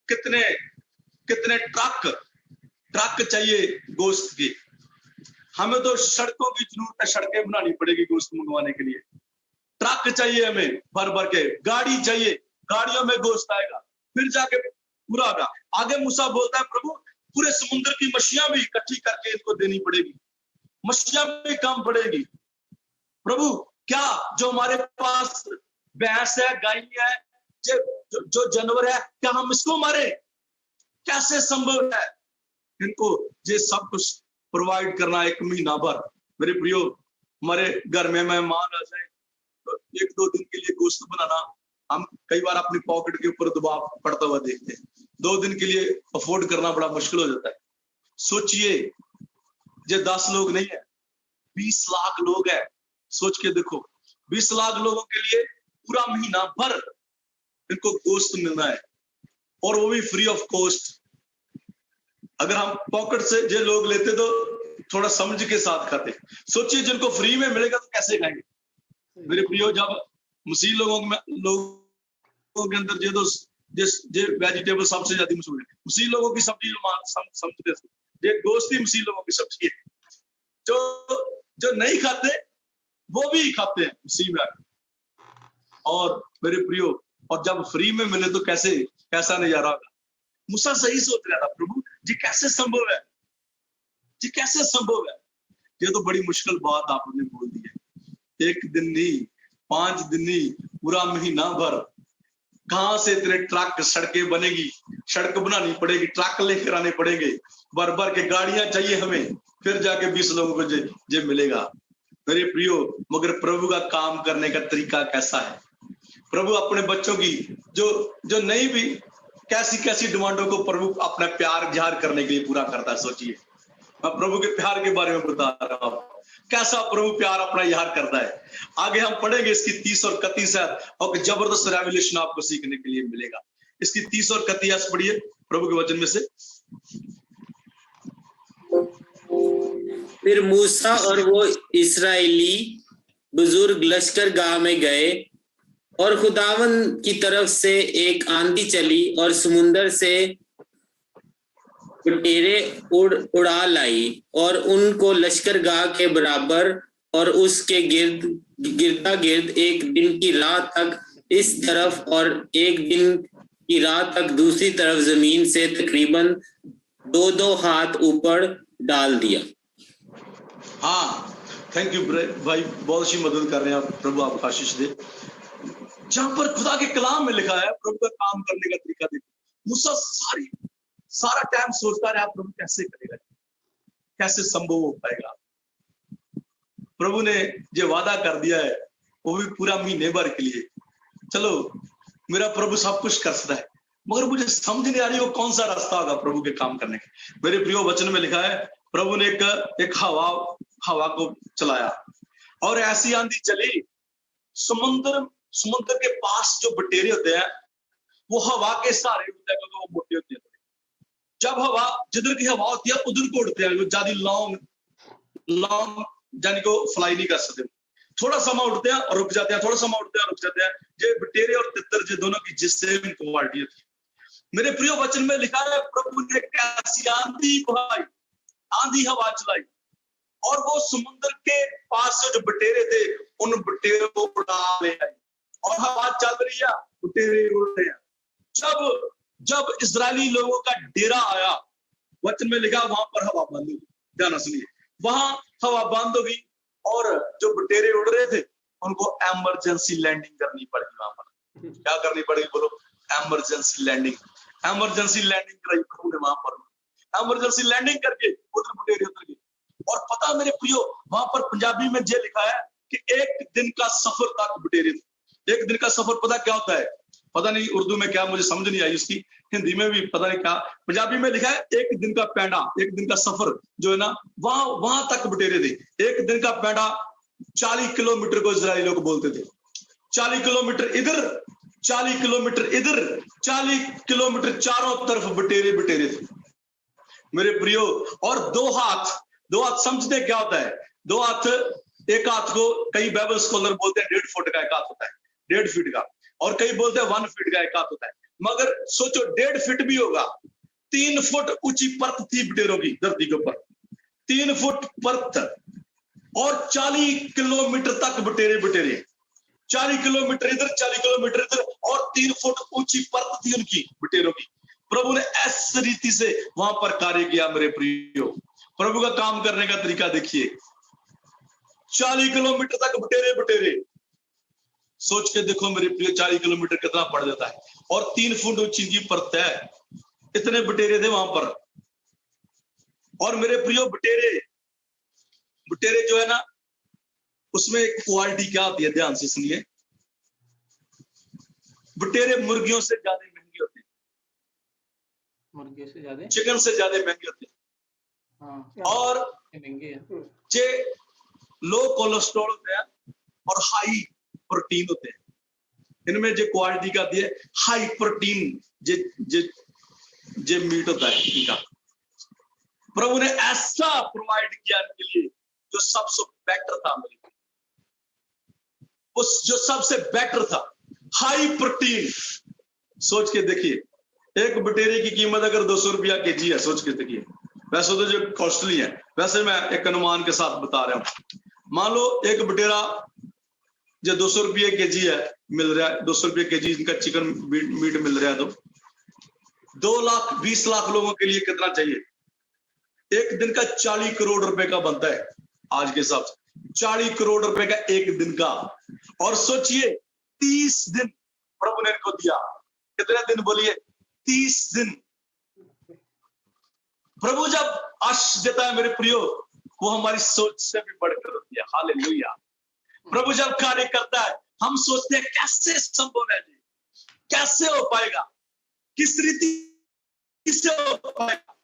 कितने कितने ट्रक चाहिए गोश्त की। हमें तो सड़कों की जरूरत है, सड़कें बनानी पड़ेगी गोश्त मंगवाने के लिए। ट्रक चाहिए हमें भर भर के, गाड़ी चाहिए, गाड़ियों में गोश्त आएगा, फिर जाके पूरा होगा। आगे मूसा बोलता है प्रभु पूरे समुद्र की मछलियां भी इकट्ठी करके इनको देनी पड़ेगी, मछलियां भी कम पड़ेगी। प्रभु क्या जो हमारे पास भैंस है, गाय है, जो जानवर है, क्या हम इसको मारे? कैसे संभव है इनको ये सब कुछ प्रोवाइड करना 1 महीना भर? मेरे प्रियो, हमारे घर में मेहमान आ जाए तो 1-2 दिन के लिए गोश्त बनाना हम कई बार अपनी पॉकेट के ऊपर दबाव पड़ता हुआ देखते हैं। 2 दिन के लिए अफोर्ड करना बड़ा मुश्किल हो जाता है। सोचिए ये 10 लोग नहीं है, 20 लाख लोग हैं। सोच के देखो, 20 लाख लोगों के लिए पूरा महीना भर इनको गोश्त मिलना है, और वो भी फ्री ऑफ कॉस्ट। अगर हम पॉकेट से जो लोग लेते तो थोड़ा समझ के साथ खाते। सोचिए जिनको फ्री में मिलेगा तो कैसे खाएंगे? मेरे प्रियो, जब मसीह लोगों के अंदर जो वेजिटेबल सबसे ज्यादा मशहूर है, मसीह लोगों की सब्जी समझते ये गोश्त ही मसीह लोगों की सब्जी है। जो नहीं खाते वो भी खाते हैं मसीह में। और मेरे प्रियो, और जब फ्री में मिले तो कैसा नजारा होगा? मूसा सही सोच रहा था, प्रभु जी कैसे संभव है, जी कैसे संभव है? ये तो बड़ी मुश्किल बात आपने बोल दी है। 1 दिन नहीं, 5 दिन नहीं, पूरा महीना भर। कहां से इतने ट्रक, सड़कें बनेगी, सड़क बनानी पड़ेगी, ट्रक लेकर आने पड़ेंगे, भर भर के गाड़ियां चाहिए हमें, फिर जाके 20 लोगों को जे मिलेगा। मेरे प्रियो, मगर प्रभु का काम करने का तरीका कैसा है? प्रभु अपने बच्चों की जो नहीं भी कैसी डिमांडों को प्रभु अपना प्यार ज़ाहिर करने के लिए पूरा करता है। सोचिए, मैं प्रभु के प्यार के बारे में बता रहा हूँ, कैसा प्रभु प्यार अपना ज़ाहिर करता है। आगे हम पढ़ेंगे इसकी 30 और 31 और जबरदस्त रेवलेशन आपको सीखने के लिए मिलेगा। इसकी 30 और 31 पढ़िए प्रभु के वचन में से।
फिर मूसा और वो इस्राएली बुजुर्ग लश्करगाह में गए, और खुदावन की तरफ से एक आंधी चली और समुंदर से बटेरें उड़ा लाई और उनको लश्करगाह के बराबर और उसके गिरदा गिर्द 1 दिन की रात तक इस तरफ और 1 दिन की रात तक दूसरी तरफ जमीन से तकरीबन 2-2 हाथ ऊपर डाल दिया।
हाँ, थैंक यू भाई, बहुत सी मदद कर रहे हैं आप, प्रभु आपको आशीष दे। जहां पर खुदा के कलाम में लिखा है प्रभु का काम करने का तरीका देखो। मूसा सारा टाइम सोचता रहा प्रभु कैसे करेगा, कैसे संभव हो पाएगा। प्रभु ने जो वादा कर दिया है वो भी पूरा महीने भर के लिए। चलो, मेरा प्रभु सब कुछ कर सकता है, मगर मुझे समझ नहीं आ रही वो कौन सा रास्ता होगा प्रभु के काम करने का। मेरे प्रियो, वचन में लिखा है प्रभु ने एक हवा को चलाया और ऐसी आंधी चली, समुद्र के पास जो बटेरे होते हैं वो हवा के सहारे होते हैं, क्योंकि वो मोटे होते हैं। जब हवा, जिधर की हवा होती है उधर को उड़ते हैं, ज्यादा लॉन्ग जाने को फ्लाई नहीं कर सकते। थोड़ा समय उड़ते हैं और रुक जाते हैं, थोड़ा समय उड़ते हैं रुक जाते हैं। ये बटेरे और तितर जो दोनों की सेम क्वालिटी होती है। मेरे प्रियो, वचन में लिखा है प्रभु ने कैसी आंधी बहाई, आंधी हवा चलाई, और वो समुद्र के पास से जो बटेरे थे उन बटेरों को उड़ा ले आई, और हवा चल रही है, बटेरे उड़ रहे हैं। जब इजरायली लोगों का डेरा आया, वचन में लिखा वहां पर हवा बंद हो गई। ध्यान सुनिए, वहां हवा बंद हो गई और जो बटेरे उड़ रहे थे उनको इमरजेंसी लैंडिंग करनी पड़ी। वहां पर क्या करनी पड़ेगी बोलो? इमरजेंसी लैंडिंग कराई प्रभु ने वहां पर। इमरजेंसी लैंडिंग करके उधर बटेरे उतर गए। और पता मेरे प्रियो, वहां पर पंजाबी में ये लिखा है कि एक दिन का सफर तक बटेरे थे। एक दिन का सफर पता क्या होता है? पता नहीं उर्दू में क्या, मुझे समझ नहीं आई उसकी, हिंदी में भी पता नहीं क्या, पंजाबी में लिखा है एक दिन का पैंडा, एक दिन का सफर जो है ना, वहां तक बटेरे थे। एक दिन का पैंडा 40 किलोमीटर को इजराइलियों को बोलते थे। 40 किलोमीटर इधर, 40 किलोमीटर इधर, 40 किलोमीटर चारों तरफ बटेरे बटेरे थे मेरे प्रियो। और दो हाथ समझते क्या होता है? दो हाथ, एक हाथ को कई बाइबल स्कॉलर बोलते हैं 1.5 फुट का एक हाथ होता है, 1.5 फीट का, और कई बोलते हैं 1 फीट का एक हाथ होता है। मगर सोचो 1.5 फीट भी होगा, 3 फुट ऊंची परत थी बटेरों की धरती के ऊपर, 3 फुट परत, और 40 किलोमीटर तक बटेरे बटेरे, 40 किलोमीटर इधर, 40 किलोमीटर इधर, और 3 फुट ऊंची परत थी उनकी बटेरों की। प्रभु ने ऐसी रीति से वहां पर कार्य किया मेरे प्रियो। प्रभु का काम करने का तरीका देखिए, 40 किलोमीटर तक बटेरे बटेरे, सोच के देखो मेरे प्रियो 40 किलोमीटर कितना पड़ जाता है, और 3 फुट ऊंची की परत है, इतने बटेरे थे वहां पर। और मेरे प्रियो बटेरे जो है ना, उसमें क्वालिटी क्या होती है, ध्यान से सुनिए। बटेरे मुर्गियों से ज्यादा महंगे होते हैं,
मुर्गे से ज्यादा,
चिकन से ज्यादा महंगे होते हैं।
हाँ,
और
महंगे हैं।
जे लो कोलेस्ट्रॉल होते हैं और हाई प्रोटीन होते हैं, इनमें जो क्वालिटी का है हाई प्रोटीन जे जे जे मीट होता है इनका। प्रभु ने ऐसा प्रोवाइड किया इनके लिए जो सबसे बेटर था मेरे, उस जो सबसे बेटर था, हाई प्रोटीन। सोच के देखिए, एक बटेरे की कीमत अगर 200 रुपया केजी है, सोच के देखिए, वैसे तो जो कॉस्टली है, वैसे मैं एक अनुमान के साथ बता रहा हूं। मान लो एक बटेरा जो 200 रुपये केजी है, मिल रहा है 200 रुपये केजी इनका चिकन मीट मिल रहा है, तो 2,20 लाख लोगों के लिए कितना चाहिए? एक दिन का 40 करोड़ रुपए का बनता है आज के हिसाब से, 40 करोड़ रुपए का एक दिन का। और सोचिए 30 दिन प्रभु ने इनको दिया, कितने दिन बोलिए? 30 दिन। प्रभु जब आशीष देता है मेरे प्रियो, वो हमारी सोच से भी बढ़कर होती है। हालेलुया। प्रभु जब कार्य करता है, हम सोचते हैं कैसे संभव है जी, कैसे हो पाएगा, किस रीति से हो पाएगा।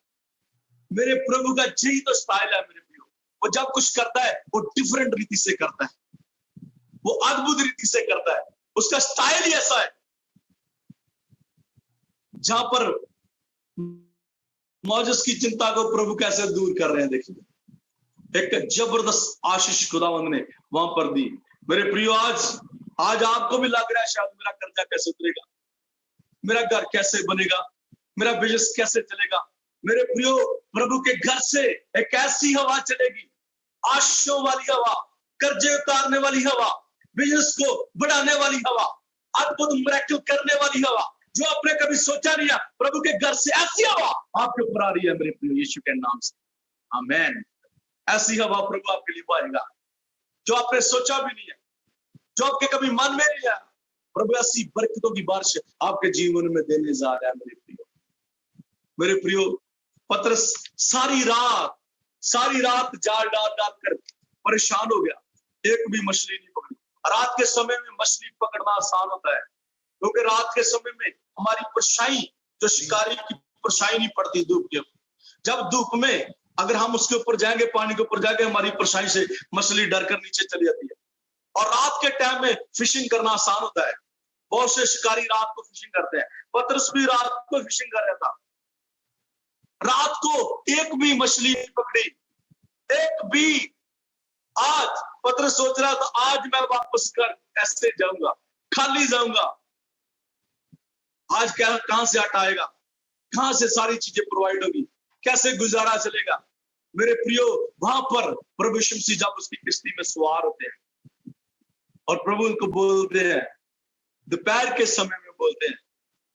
मेरे प्रभु का यही तो स्टाइल है मेरे प्रियो, वो जब कुछ करता है वो डिफरेंट रीति से करता है, वो अद्भुत रीति से करता है, उसका स्टाइल ही ऐसा है। जहां पर मौजूद की चिंता को प्रभु कैसे दूर कर रहे हैं, देखिए एक जबरदस्त आशीष खुदावंद ने वहां पर दी मेरे प्रियो। आज आपको भी लग रहा है शायद मेरा कर्जा कैसे उतरेगा, मेरा घर कैसे बनेगा, मेरा बिजनेस कैसे चलेगा। मेरे प्रियो, प्रभु के घर से एक ऐसी हवा चलेगी, आशीषों वाली हवा, कर्जे उतारने वाली हवा, बिजनेस को बढ़ाने वाली हवा, अद्भुत मिरेकल करने वाली हवा, जो आपने कभी सोचा नहीं है। प्रभु के घर से ऐसी हवा आपके ऊपर आ रही है मेरे प्रियो, यीशु के नाम से, आमीन। ऐसी हवा प्रभु आपके लिए आएगा जो आपने सोचा भी नहीं है, जो आपके कभी मन में नहीं है। प्रभु ऐसी बरकतों की बारिश आपके जीवन में देने जा रहा है मेरे प्रियो। मेरे प्रियो, पतरस सारी रात जाल डाल कर परेशान हो गया, एक भी मछली नहीं पकड़ी। रात के समय में मछली पकड़ना आसान होता है, क्योंकि रात के समय में हमारी परछाई, जो शिकारी की परछाई नहीं पड़ती धूप के ऊपर। जब धूप में अगर हम उसके ऊपर जाएंगे, पानी के ऊपर जाएंगे, हमारी परछाई से मछली डर कर नीचे चली जाती है। और रात के टाइम में फिशिंग करना आसान होता है, बहुत से शिकारी रात को फिशिंग करते हैं। पतरस भी रात को फिशिंग कर रहा था, रात को एक भी मछली नहीं पकड़ी, एक भी। आज पतरस सोच रहा था, आज मैं वापस कर कैसे जाऊंगा, खाली जाऊंगा। आज क्या, कहां से आटा आएगा, कहां से सारी चीजें प्रोवाइड होगी, कैसे गुजारा चलेगा। मेरे प्रियो, वहां पर प्रभु यीशु मसीह जब उसकी किश्ती में सवार होते हैं और प्रभु उनको बोलते हैं, दोपहर के समय में बोलते हैं,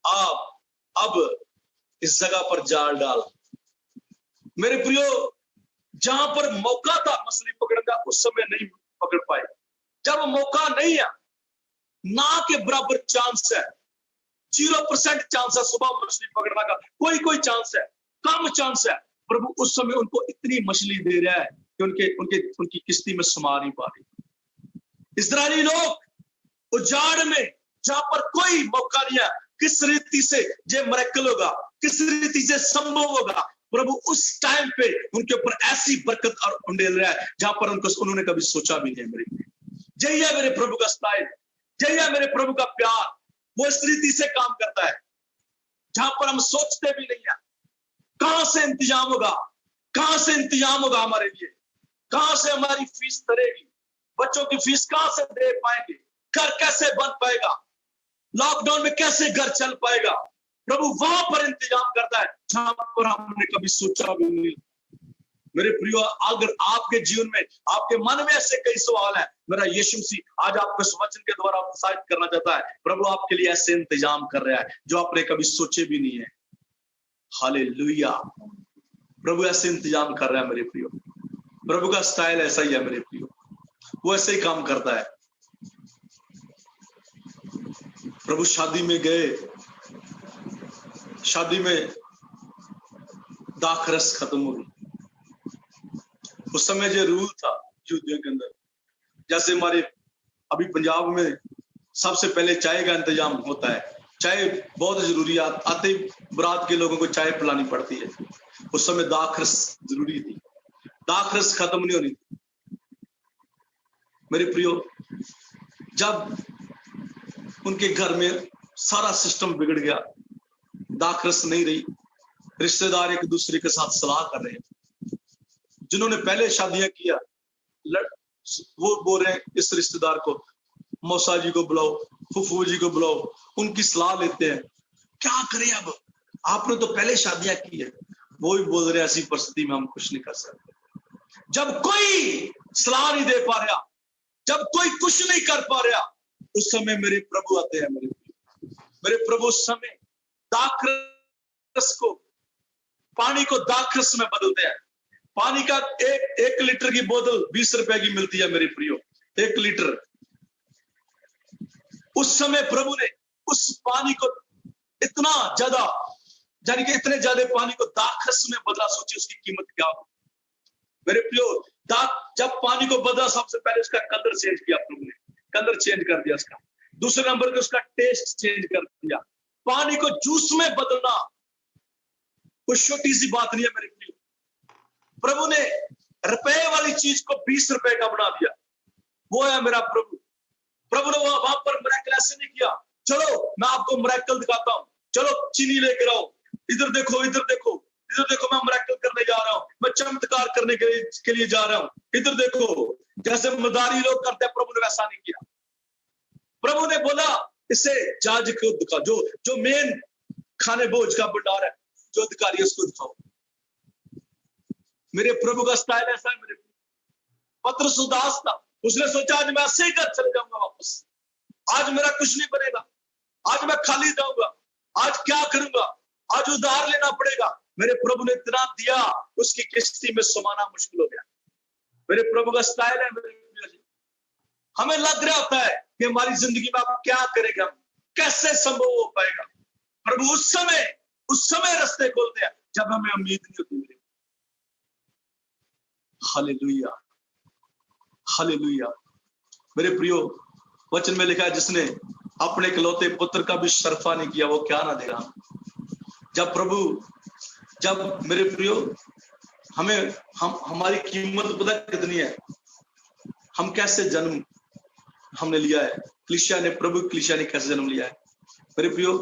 आप अब इस जगह पर जाल डाल। मेरे प्रियो, जहां पर मौका था मछली पकड़ने का, उस समय नहीं पकड़ पाए। जब मौका नहीं है, ना के बराबर चांस है, 0% चांस है सुबह मछली पकड़ने का, कोई चांस है। कम चांस है। प्रभु उस समय उनको इतनी मछली दे रहा है कि उनकी किश्ती में समा नहीं पा रही। इस्राएली लोग उजाड़ में, जहां पर कोई मौका नहीं है, किस रीति से ये मिरेकल होगा, किस रीति से संभव होगा, प्रभु उस टाइम पे उनके ऊपर ऐसी बरकत और उंडेल रहा है जहां पर उन्होंने कभी सोचा भी नहीं। यही है मेरे प्रभु का स्टाइल, यही है मेरे प्रभु का प्यार। वो इस रीति से काम करता है जहां पर हम सोचते भी नहीं है। कहां से इंतजाम होगा, कहां से इंतजाम होगा हमारे लिए, कहां से हमारी फीस तरेगी, बच्चों की फीस कहां से दे पाएंगे, घर कैसे बन पाएगा, लॉकडाउन में कैसे घर चल पाएगा। प्रभु वहां पर इंतजाम करता है जहां पर हमने कभी सोचा भी नहीं। मेरे प्रियो, अगर आपके जीवन में, आपके मन में ऐसे कई सवाल है, मेरा यीशु मसीह आज आपको इस वचन के द्वारा प्रोत्साहित करना चाहता है। प्रभु आपके लिए ऐसे इंतजाम कर रहा है जो आपने कभी सोचे भी नहीं है। हालेलुया। प्रभु ऐसे इंतजाम कर रहा है मेरे प्रियो। प्रभु का स्टाइल ऐसा ही है मेरे प्रियो, वो ऐसे ही काम करता है। प्रभु शादी में गए, शादी में दाखरस खत्म हो गई। उस समय जो रूल था यहूदियों के अंदर, जैसे हमारे अभी पंजाब में सबसे पहले चाय का इंतजाम होता है, चाय बहुत जरूरी है, आते बारात के लोगों को चाय पिलानी पड़ती है। उस समय दाखरस जरूरी थी, दाखरस खत्म नहीं होनी थी। मेरे प्रियो, जब उनके घर में सारा सिस्टम बिगड़ गया, दाखरस नहीं रही, रिश्तेदार एक दूसरे के साथ सलाह कर रहे हैं। जिन्होंने पहले शादियां किया वो बोल रहे हैं इस रिश्तेदार को, मौसा जी को बुलाओ, फूफू जी को बुलाओ, उनकी सलाह लेते हैं, क्या करें अब, आपने तो पहले शादियां की है। वो भी बोल रहे हैं ऐसी परिस्थिति में हम कुछ नहीं कर सकते। जब कोई सलाह नहीं दे पा रहा, जब कोई कुछ नहीं कर पा रहा, उस समय मेरे प्रभु आते हैं। मेरे प्रभु उस समय दाखरस को, पानी को दाखरस में बदलते हैं। पानी का एक लीटर की बोतल 20 रुपए की मिलती है मेरे प्रियो, 1 लीटर। उस समय प्रभु ने उस पानी को इतना ज्यादा, यानी कि इतने ज्यादा पानी को दाखरस में बदला। सोचिए उसकी कीमत क्या हो मेरे प्रियो। जब पानी को बदला, सबसे पहले उसका कलर चेंज किया प्रभु ने, कलर चेंज कर दिया उसका। दूसरे नंबर पे उसका टेस्ट चेंज कर दिया। पानी को जूस में बदलना कोई छोटी सी बात नहीं है मेरे प्रियो। प्रभु ने रुपए वाली चीज को 20 रुपए का बना दिया। वो है मेरा प्रभु। प्रभु ने वहां पर मिरेकल ऐसे नहीं किया, चलो मैं आपको मिरेकल दिखाता हूं, चलो चीनी लेकर आओ, इधर देखो, इधर देखो, इधर देखो, मैं मिरेकल करने जा रहा हूं, मैं चमत्कार करने के लिए जा रहा हूं, इधर देखो, जैसे मदारी लोग करते हैं। प्रभु ने वैसा नहीं किया। प्रभु ने बोला इसे जज को दिखा, जो मेन खाने भोज का भंडार है, जो अधिकारी है, उसको दिखाओ। मेरे प्रभु का स्टाइल ऐसा है। मेरे पतरस उदास था, उसने सोचा आज मैं ऐसे ही घर चले जाऊंगा वापस, आज मेरा कुछ नहीं बनेगा, आज मैं खाली जाऊंगा, आज क्या करूंगा, आज उधार लेना पड़ेगा। मेरे प्रभु ने इतना दिया, उसकी किश्ती में समाना मुश्किल हो गया। मेरे प्रभु का स्टाइल है। मेरे हमें लग रहा होता है कि हमारी जिंदगी में आप क्या करेगा, कैसे संभव हो पाएगा। प्रभु उस समय रास्ते खोलते हैं जब हमें उम्मीद नहीं होती। Hallelujah, hallelujah. मेरे प्रियो, वचन में लिखा है जिसने अपने इकलौते पुत्र का भी शर्फा नहीं किया, वो क्या ना देगा। जब मेरे प्रियो हमारी कीमत पता कितनी है, हम कैसे जन्म हमने लिया है। प्रभु कलीसिया ने कैसे जन्म लिया है मेरे प्रियो।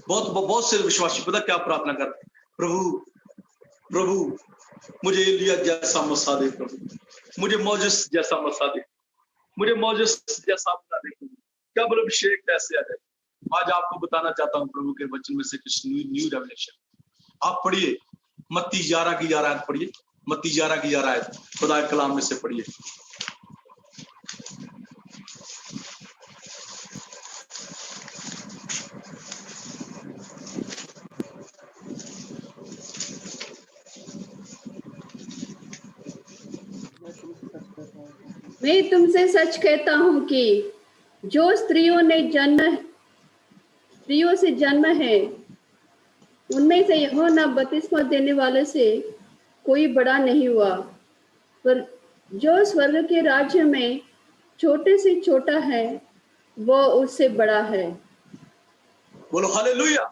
बहुत से विश्वासी पता क्या प्रार्थना करते, प्रभु मुझे एलिया जैसा मसा दे, प्रभु मुझे मोजेस जैसा मसा दे, मुझे मोजेस जैसा बना दे, क्या बोलो अभिषेक कैसे आ जाए। आज आपको बताना चाहता हूँ प्रभु के वचन में से कुछ न्यू रेवलेशन। आप पढ़िए मत्ती 11 की 11 आयत पढ़िए, मत्ती 11 की 11 आयत खुदा के कलाम में से पढ़िए।
मैं तुमसे सच कहता हूँ कि जो स्त्रियों से जन्म है, उनमें से यूहन्ना बपतिस्मा देने वाले से कोई बड़ा नहीं हुआ, पर जो स्वर्ग के राज्य में छोटे से छोटा है वो उससे बड़ा है।
बोलो हालेलुया,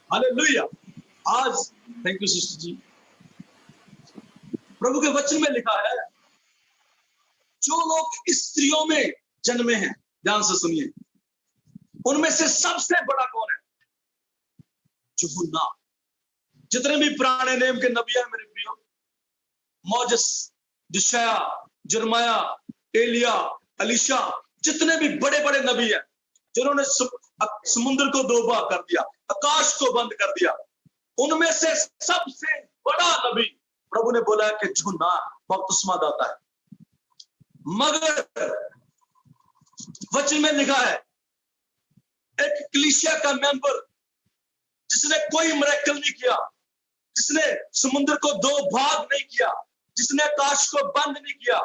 हालेलुया। आज थैंक यू सिस्टर जी, प्रभु के वचन में लिखा है जो लोग स्त्रियों में जन्मे हैं, ध्यान से सुनिए, उनमें से सबसे बड़ा कौन है? यूहन्ना। जितने भी पुराने नेम के नबी हैं मेरे प्रियो, मौजस, यशाया, यिर्मयाह, एलिया, एलीशा, जितने भी बड़े बड़े नबी हैं जिन्होंने समुद्र को दो भाग कर दिया, आकाश को बंद कर दिया, उनमें से सबसे बड़ा नबी प्रभु ने बोला कि यूहन्ना बपतिस्मा दाता है। मगर वचन में लिखा है एक कलीसिया का मेंबर जिसने कोई मिरेकल नहीं किया, जिसने समुद्र को दो भाग नहीं किया, जिसने आकाश को बंद नहीं किया,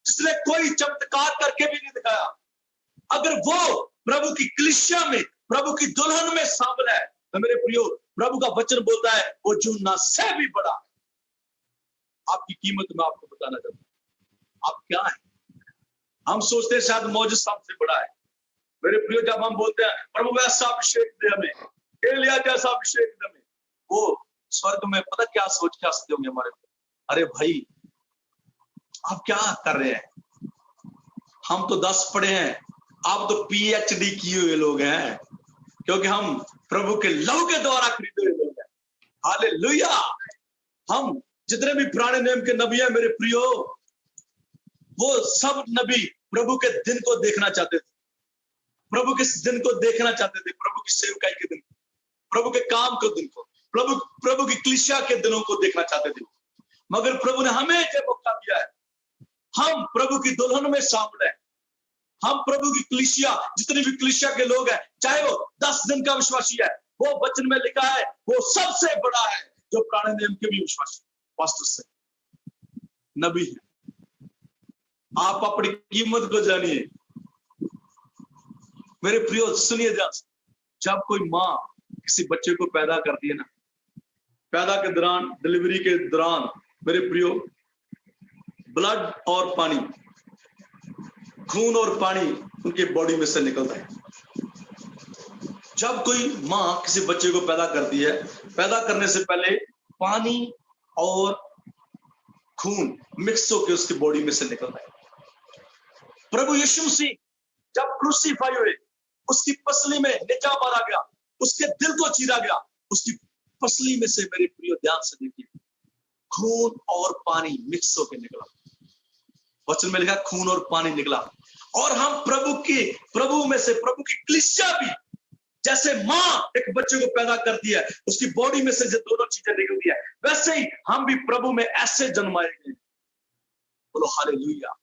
जिसने कोई चमत्कार करके भी नहीं दिखाया, अगर वो प्रभु की कलीसिया में, प्रभु की दुल्हन में शामिल है, तो मेरे प्रियो प्रभु का वचन बोलता है वो यूहन्ना से भी बड़ा है। आपकी कीमत मैं आपको बताना चाहता हूं, आप क्या है? हम सोचते हैं शायद मौजूद सबसे बड़ा है। मेरे प्रियो जब हम बोलते हैं प्रभु वैसा अभिषेक दे हमें, एलिया जैसा अभिषेक दे हमें, वो स्वर्ग में पता क्या सोच के हंसते होंगे हमारे, अरे भाई आप क्या कर रहे हैं, हम तो 10 पढ़े हैं, आप तो PhD किए हुए लोग हैं, क्योंकि हम प्रभु के लहू के द्वारा खरीदे हुए लोग हैं। हालेलुया। हम जितने भी पुराने नेम के नबी हैं मेरे प्रियो, वो सब नबी प्रभु के दिन को देखना चाहते थे, प्रभु के दिन को देखना चाहते थे, प्रभु की सेवकाई के दिन, प्रभु के काम के दिन को, प्रभु की कलीसिया के दिनों को देखना चाहते थे। मगर प्रभु ने हमें ये मौका दिया है, हम प्रभु की दुल्हन में शामिल हैं, हम प्रभु की कलीसिया, जितने भी कलीसिया के लोग हैं, चाहे वो 10 दिन का विश्वासी है, वो वचन में लिखा है वो सबसे बड़ा है जो पुराने नियम के भी विश्वासी पास्टर से नबी है। आप अपनी कीमत को जानिए मेरे प्रियो, सुनिए ध्यान से। जब कोई माँ किसी बच्चे को पैदा करती है ना, पैदा के दौरान, डिलीवरी के दौरान मेरे प्रियो, ब्लड और पानी, खून और पानी उनके बॉडी में से निकलता है। जब कोई माँ किसी बच्चे को पैदा करती है, पैदा करने से पहले पानी और खून मिक्स होकर उसकी बॉडी में से निकलता है। प्रभु यीशु मसीह जब क्रूसीफाई हुए, उसकी पसली में निजा मारा गया, उसके दिल को चीरा गया, उसकी पसली में से मेरे प्रियो ध्यान से देखिए, खून और पानी मिक्स होकर निकला। वचन में लिखा खून और पानी निकला। और हम प्रभु में से, प्रभु की कलीसिया भी जैसे माँ एक बच्चे को पैदा करती है, उसकी बॉडी में से जो दोनों चीजें निकलती है, वैसे ही हम भी प्रभु में ऐसे जन्माए गए। बोलो हालेलुया।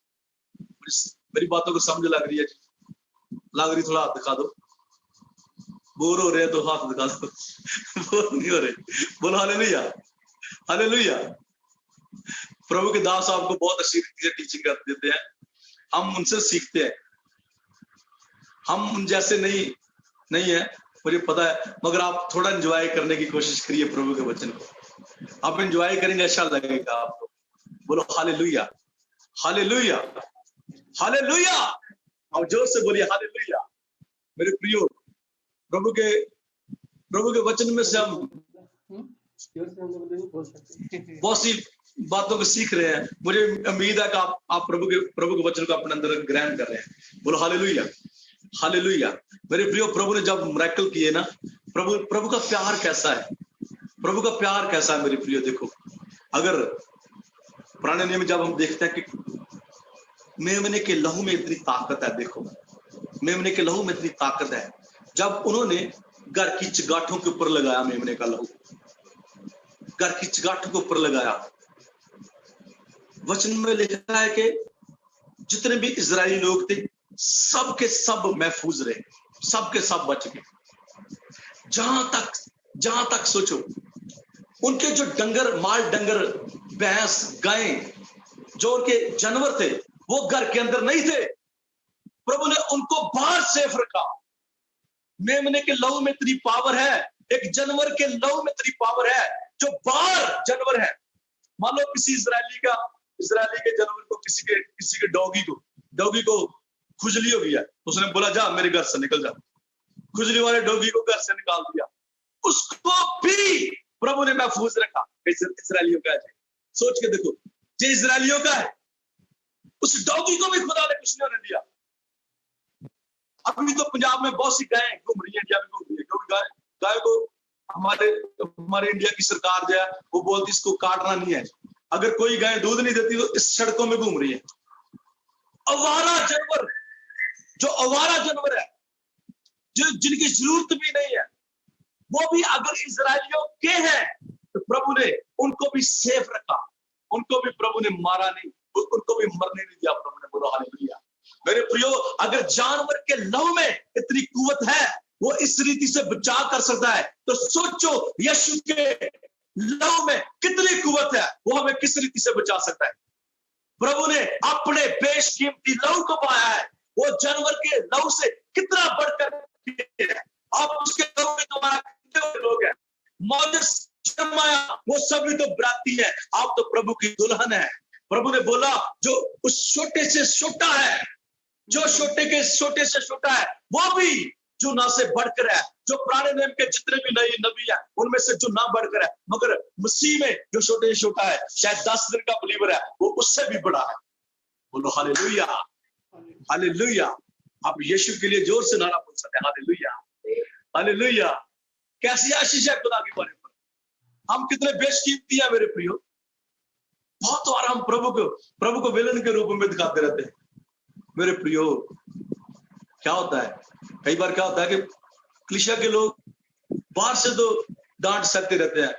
मेरी बातों को समझ लग रही है? लग रही? थोड़ा हाथ दिखा दो। बोर हो रहे तो हाथ दिखा दो। बोर नहीं हो रहे? बोलो हालेलुया, हालेलुया। प्रभु के दास आपको बहुत अच्छी टीचिंग कर देते हैं, हम उनसे सीखते हैं। हम उन जैसे नहीं है, मुझे पता है, मगर आप थोड़ा एंजॉय करने की कोशिश करिए प्रभु के वचन को। आप एंजॉय करेंगे, अच्छा लगेगा आपको। बोलो हालेलुया, हालेलुया, हालेलुया। और जोर से बोलिए हालेलुया। मेरे प्रियो, प्रभु के वचन में से हम बहुत सी बातों को सीख रहे हैं। मुझे उम्मीद है कि आप प्रभु के वचन को अपने अंदर ग्रहण कर रहे हैं। बोलो हालेलुया, हालेलुया। मेरे प्रियो, प्रभु ने जब मिरेकल किए ना, प्रभु का प्यार कैसा है, प्रभु का प्यार कैसा है मेरे प्रियो। देखो, अगर पुराने नियम में जब हम देखते हैं कि मेमने के लहू में इतनी ताकत है, देखो मेमने के लहू में इतनी ताकत है, जब उन्होंने घर की चिगाठों के ऊपर लगाया, मेमने का लहू घर की चिगाठों के ऊपर लगाया, वचन में लिखा है कि जितने भी इजरायली लोग थे सब के सब महफूज रहे, सब के सब बच गए। जहां तक सोचो, उनके जो डंगर, माल डंगर, भैंस, गायें, जो उनके जानवर थे, वो घर के अंदर नहीं थे। प्रभु ने उनको बाहर सेफ रखा। मेमने के लहू में इतनी पावर है, एक जानवर के लहू में इतनी पावर है जो बाहर जानवर है। मान लो किसी इजरायली के जानवर को, किसी के डॉगी को खुजली हो गया, तो उसने बोला जा मेरे घर से निकल जा, खुजली वाले डॉगी को घर से निकाल दिया, उसको भी प्रभु ने महफूज रखा। इजरायलियों का है, सोच के देखो, जो इजरायलियों का है उस डॉगी को भी खुदा ने कुछ नहीं होने दिया। अभी तो पंजाब में बहुत सी गायें घूम रही है, इंडिया में घूम रही है, क्योंकि गाय को हमारे इंडिया की सरकार जो है वो बोलती इसको काटना नहीं है। अगर कोई गाय दूध नहीं देती तो इस सड़कों में घूम रही है। अवारा जानवर, जो अवारा जानवर है, जो जिनकी जरूरत भी नहीं है, वो भी अगर इजरायलियों के हैं तो प्रभु ने उनको भी सेफ रखा, उनको भी प्रभु ने मारा नहीं, उनको भी मरने नहीं दिया। प्रभु ने बोला हालेलुया। मेरे प्रियो, अगर जानवर के लहू में इतनी कुवत है, वो इस रीति से बचाव कर सकता है, तो सोचो यीशु के लहू में कितनी कुवत है, वो हमें किस रीति से बचा सकता है। प्रभु ने अपने बेशकीमती लहू को पाया है, वो जानवर के लहू से कितना बढ़कर है। आप उसके लहू में तुम्हारा कितने लोग हैं, मोसेस शर्माया, वो सभी तो बराती है, आप तो प्रभु की दुल्हन है। प्रभु ने बोला जो उस छोटे से छोटा है, जो छोटे के छोटे से छोटा है, वो भी चुना से बढ़कर है। जो पुराने नियम के जितने भी नए नबी हैं उनमें से जो ना बढ़कर है, मगर मसीह में जो छोटे से छोटा है, शायद 10 दिन का बिलीवर है, वो उससे भी बड़ा है। बोलो हालेलुया, हालेलुया। आप यीशु के लिए जोर से नारा बोल सकते हैं, हालेलुया, हालेलुया। कैसी आशीष है खुदा के बारे में, हम कितने बेशकीमती है मेरे प्रियो। बहुत बार हम प्रभु को विलन के रूप में दिखाते रहते हैं। मेरे प्रियो, क्या होता है, कई बार क्या होता है कि कलीसिया के लोग बाहर से तो डांट सकते रहते हैं,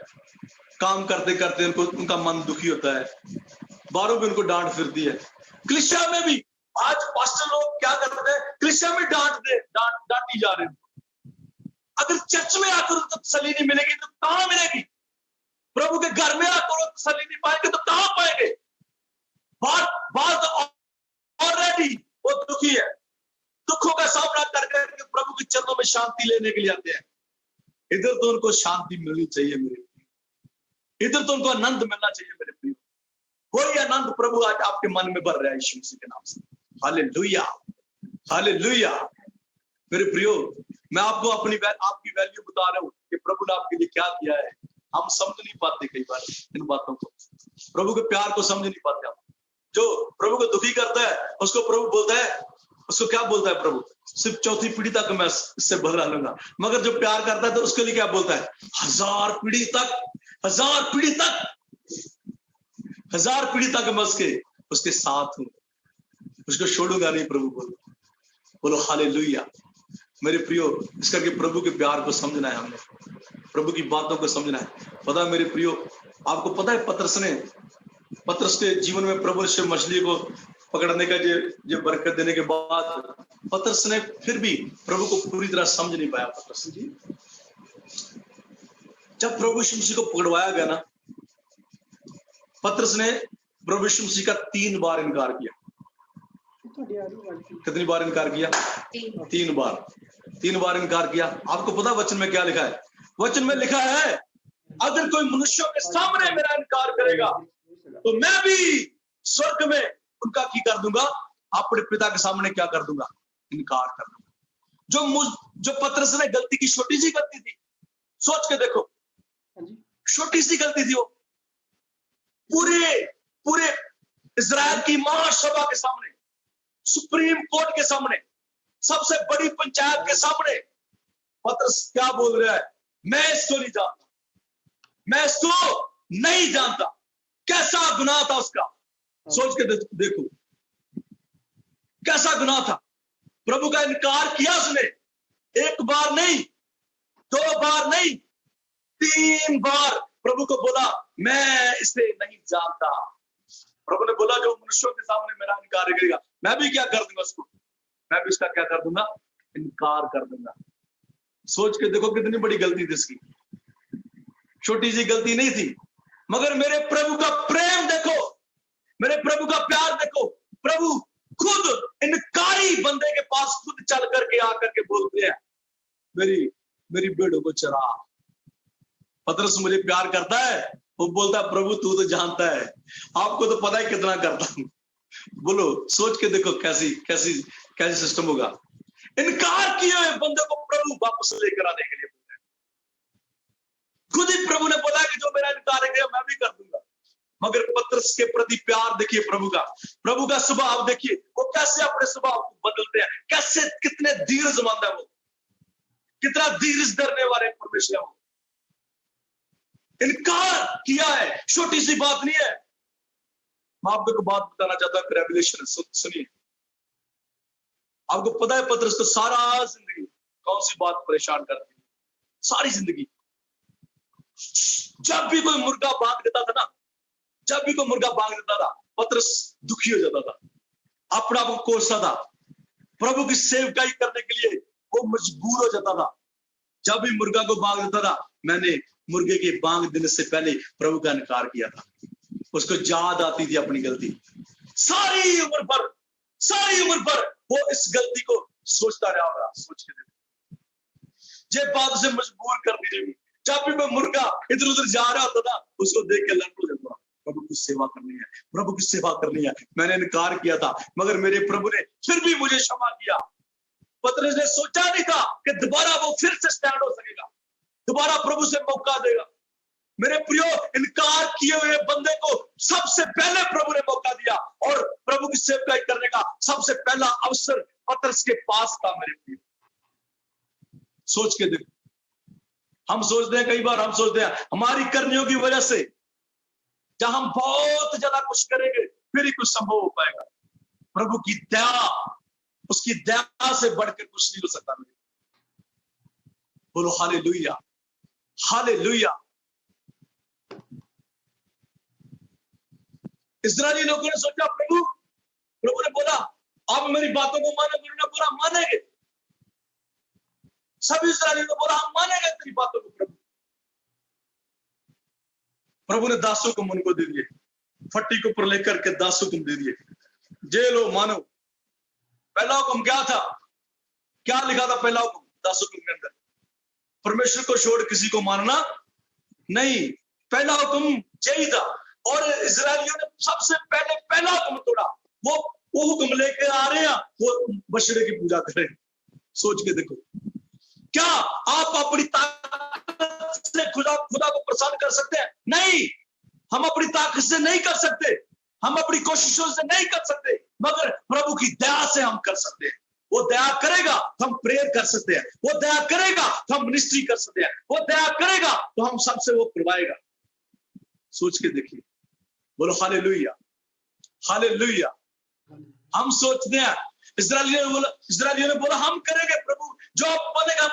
काम करते करते उनका मन दुखी होता है, बाहरों भी उनको डांट फिरती है। कलीसिया में भी आज पास्टर लोग क्या करते हैं, कलीसिया में डांटी जा रहे हैं। अगर चर्च में आकर उनको तसल्ली नहीं मिलेगी तो कहां मिलेगी? प्रभु के घर में आकर तसल्ली नहीं पाएंगे तो कहां पाएंगे? बात ऑलरेडी वो दुखी है, दुखों का सामना कर करके प्रभु के चरणों में शांति लेने के लिए आते हैं। इधर तो उनको शांति मिलनी चाहिए मेरे प्रिय, इधर तो उनको आनंद मिलना चाहिए मेरे प्रिय। कोई आनंद प्रभु आज आपके मन में भर रहा है यीशु मसीह के नाम से। Hallelujah, hallelujah. मेरे प्रियो, मैं आपको आपकी वैल्यू बता रहा हूं कि प्रभु ने आपके लिए क्या किया है। हम समझ नहीं पाते कई बार इन बातों को, प्रभु के प्यार को समझ नहीं पाते हम। जो प्रभु को दुखी करता है उसको प्रभु बोलता है, उसको क्या बोलता है प्रभु? सिर्फ 4थी पीढ़ी तक मैं इससे भला लूंगा। मगर जो प्यार करता है तो उसके लिए क्या बोलता है? 1000 पीढ़ी तक, 1000 पीढ़ी तक, 1000 पीढ़ी तक मैं उसके साथ हूं, उसको छोड़ूंगा नहीं। प्रभु बोलो हालेलुया। मेरे प्रियो, इस करके प्रभु के प्यार को समझना है, हमने प्रभु की बातों को समझना है। पता है मेरे प्रियो, आपको पता है पतरस के जीवन में प्रभु से मछली को पकड़ने का जो बरकत देने के बाद पतरस ने फिर भी प्रभु को पूरी तरह समझ नहीं पाया। पतरस जी, जब प्रभु यीशु मसीह को पकड़वाया गया ना, पतरस ने प्रभु यीशु मसीह का 3 बार इनकार किया। कितनी बार इनकार किया? 3 बार इनकार किया। आपको पता वचन में क्या लिखा है? वचन में लिखा है, अगर कोई मनुष्यों के सामने मेरा इनकार करेगा तो मैं भी स्वर्ग में उनका की कर दूंगा, अपने पिता के सामने क्या कर दूंगा? इनकार कर दूंगा। जो पतरस ने गलती की, छोटी सी गलती थी, सोच के देखो, छोटी सी गलती थी वो, पूरे इजराइल की महासभा के सामने, सुप्रीम कोर्ट के सामने, सबसे बड़ी पंचायत के सामने पतरस क्या बोल रहा है? मैं इसको नहीं जानता, मैं इसको नहीं जानता। कैसा गुनाह था उसका, सोच के देखो, कैसा गुनाह था। प्रभु का इनकार किया उसने, 1 बार नहीं, 2 बार नहीं, 3 बार प्रभु को बोला मैं इसे नहीं जानता। प्रभु ने बोला जो मनुष्यों के सामने मेरा इनकार करेगा, मैं भी क्या कर दूंगा उसको? मैं भी इसका क्या कर दूंगा? इनकार कर दूंगा। सोच के देखो कितनी बड़ी गलती थी इसकी, छोटी सी गलती नहीं थी। मगर मेरे प्रभु का प्रेम देखो, मेरे प्रभु का प्यार देखो। प्रभु खुद इनकारी बंदे के पास खुद चल करके आकर के बोलते हैं, मेरी भेड़ों को चरा, पतरस मुझे प्यार करता है? वो बोलता है प्रभु तू तो जानता है, आपको तो पता है कितना करता हूं। बोलो सोच के देखो कैसी कैसी कैसी सिस्टम होगा। इनकार किए हुए बंदे को प्रभु वापस लेकर आने के लिए बोलता है। खुद ही प्रभु ने बोला कि जो मेरा इनकार है मैं भी कर दूंगा। मगर पतरस के प्रति प्यार देखिए प्रभु का स्वभाव देखिए, वो कैसे अपने स्वभाव को बदलते हैं, कैसे कितने धीरजमंद है वो, कितना धीरज धरने वाले परमेश्वर है वो। इनकार किया है, छोटी सी बात नहीं है। मैं आपको एक बात बताना चाहता हूं, रेवलेशन सुनिए। आपको पता है पतरस को सारा जिंदगी कौन सी बात परेशान करती है? सारी जिंदगी जब भी कोई मुर्गा बांध देता था ना, जब भी कोई मुर्गा बांध देता था, पतरस दुखी हो जाता था, अपना को कोसता था। प्रभु की सेवकाई करने के लिए वो मजबूर हो जाता था। जब भी मुर्गा को बांध देता था, मैंने मुर्गे के बांध देने से पहले प्रभु का इनकार किया था। उसको याद आती थी अपनी गलती। सारी उम्र भर वो इस गलती को सोचता रहा होगा। सोच के देखो, ये बात से मजबूर कर दीजिए। जब भी कोई मुर्गा इधर उधर जा रहा होता था, उसको देख के लड़ जाता, प्रभु की सेवा करनी है, प्रभु की सेवा करनी है। मैंने इनकार किया था, मगर मेरे प्रभु ने फिर भी मुझे क्षमा किया। पतरस ने सोचा नहीं था कि दोबारा वो फिर से स्टैंड हो सकेगा, दोबारा प्रभु से मौका देगा। मेरे प्रियो, इनकार किए हुए बंदे को सबसे पहले प्रभु ने मौका दिया, और प्रभु की सेवा करने का सबसे पहला अवसर पतरस के पास था। मेरे प्रियो, सोच के देखो। हम सोचते हैं, कई बार हम सोचते हैं हमारी करनियों की वजह से जब हम बहुत ज्यादा कुछ करेंगे फिर ही कुछ संभव हो पाएगा। प्रभु की दया, उसकी दया से बढ़कर कुछ नहीं हो सकता। बोलो हालेलुया, हालेलुया। इस्राएली लोगों ने सोचा प्रभु ने बोला आप मेरी बातों को मानो। उन्होंने बोला मानेंगे। सभी इस्राएली ने बोला हम मानेंगे तेरी बातों को। प्रभु ने 10 हुक्म उनको दे दिए, फट्टी को ऊपर लेकर के 10 हुक्म दे दिए, जे लो मानो। पहला हुक्म क्या था? क्या लिखा था पहला हुक्म 10 हुक्म के अंदर? परमेश्वर को छोड़ किसी को मानना नहीं। पहला हुक्म यही था। और इजरायलियों ने सबसे पहले पहला हुक्म तोड़ा। वो हुक्म लेकर आ रहे हैं, वो बछड़े की पूजा करें। सोच के देखो, क्या आप अपनी ताकत से खुदा को प्रसन्न कर सकते हैं? नहीं, हम अपनी ताकत से नहीं कर सकते, हम अपनी कोशिशों से नहीं कर सकते, मगर प्रभु की दया से हम कर सकते हैं। वो दया करेगा तो हम प्रेयर कर सकते हैं, वो दया करेगा तो हम मिनिस्ट्री कर सकते हैं, वो दया करेगा तो हम सबसे वो करवाएगा। सोच के देखिए। बोलो हालेलुया, हालेलुया। हम सोचते हैं, इस्राएलियों ने बोला हम करेंगे प्रभु जो आप बोलेगा।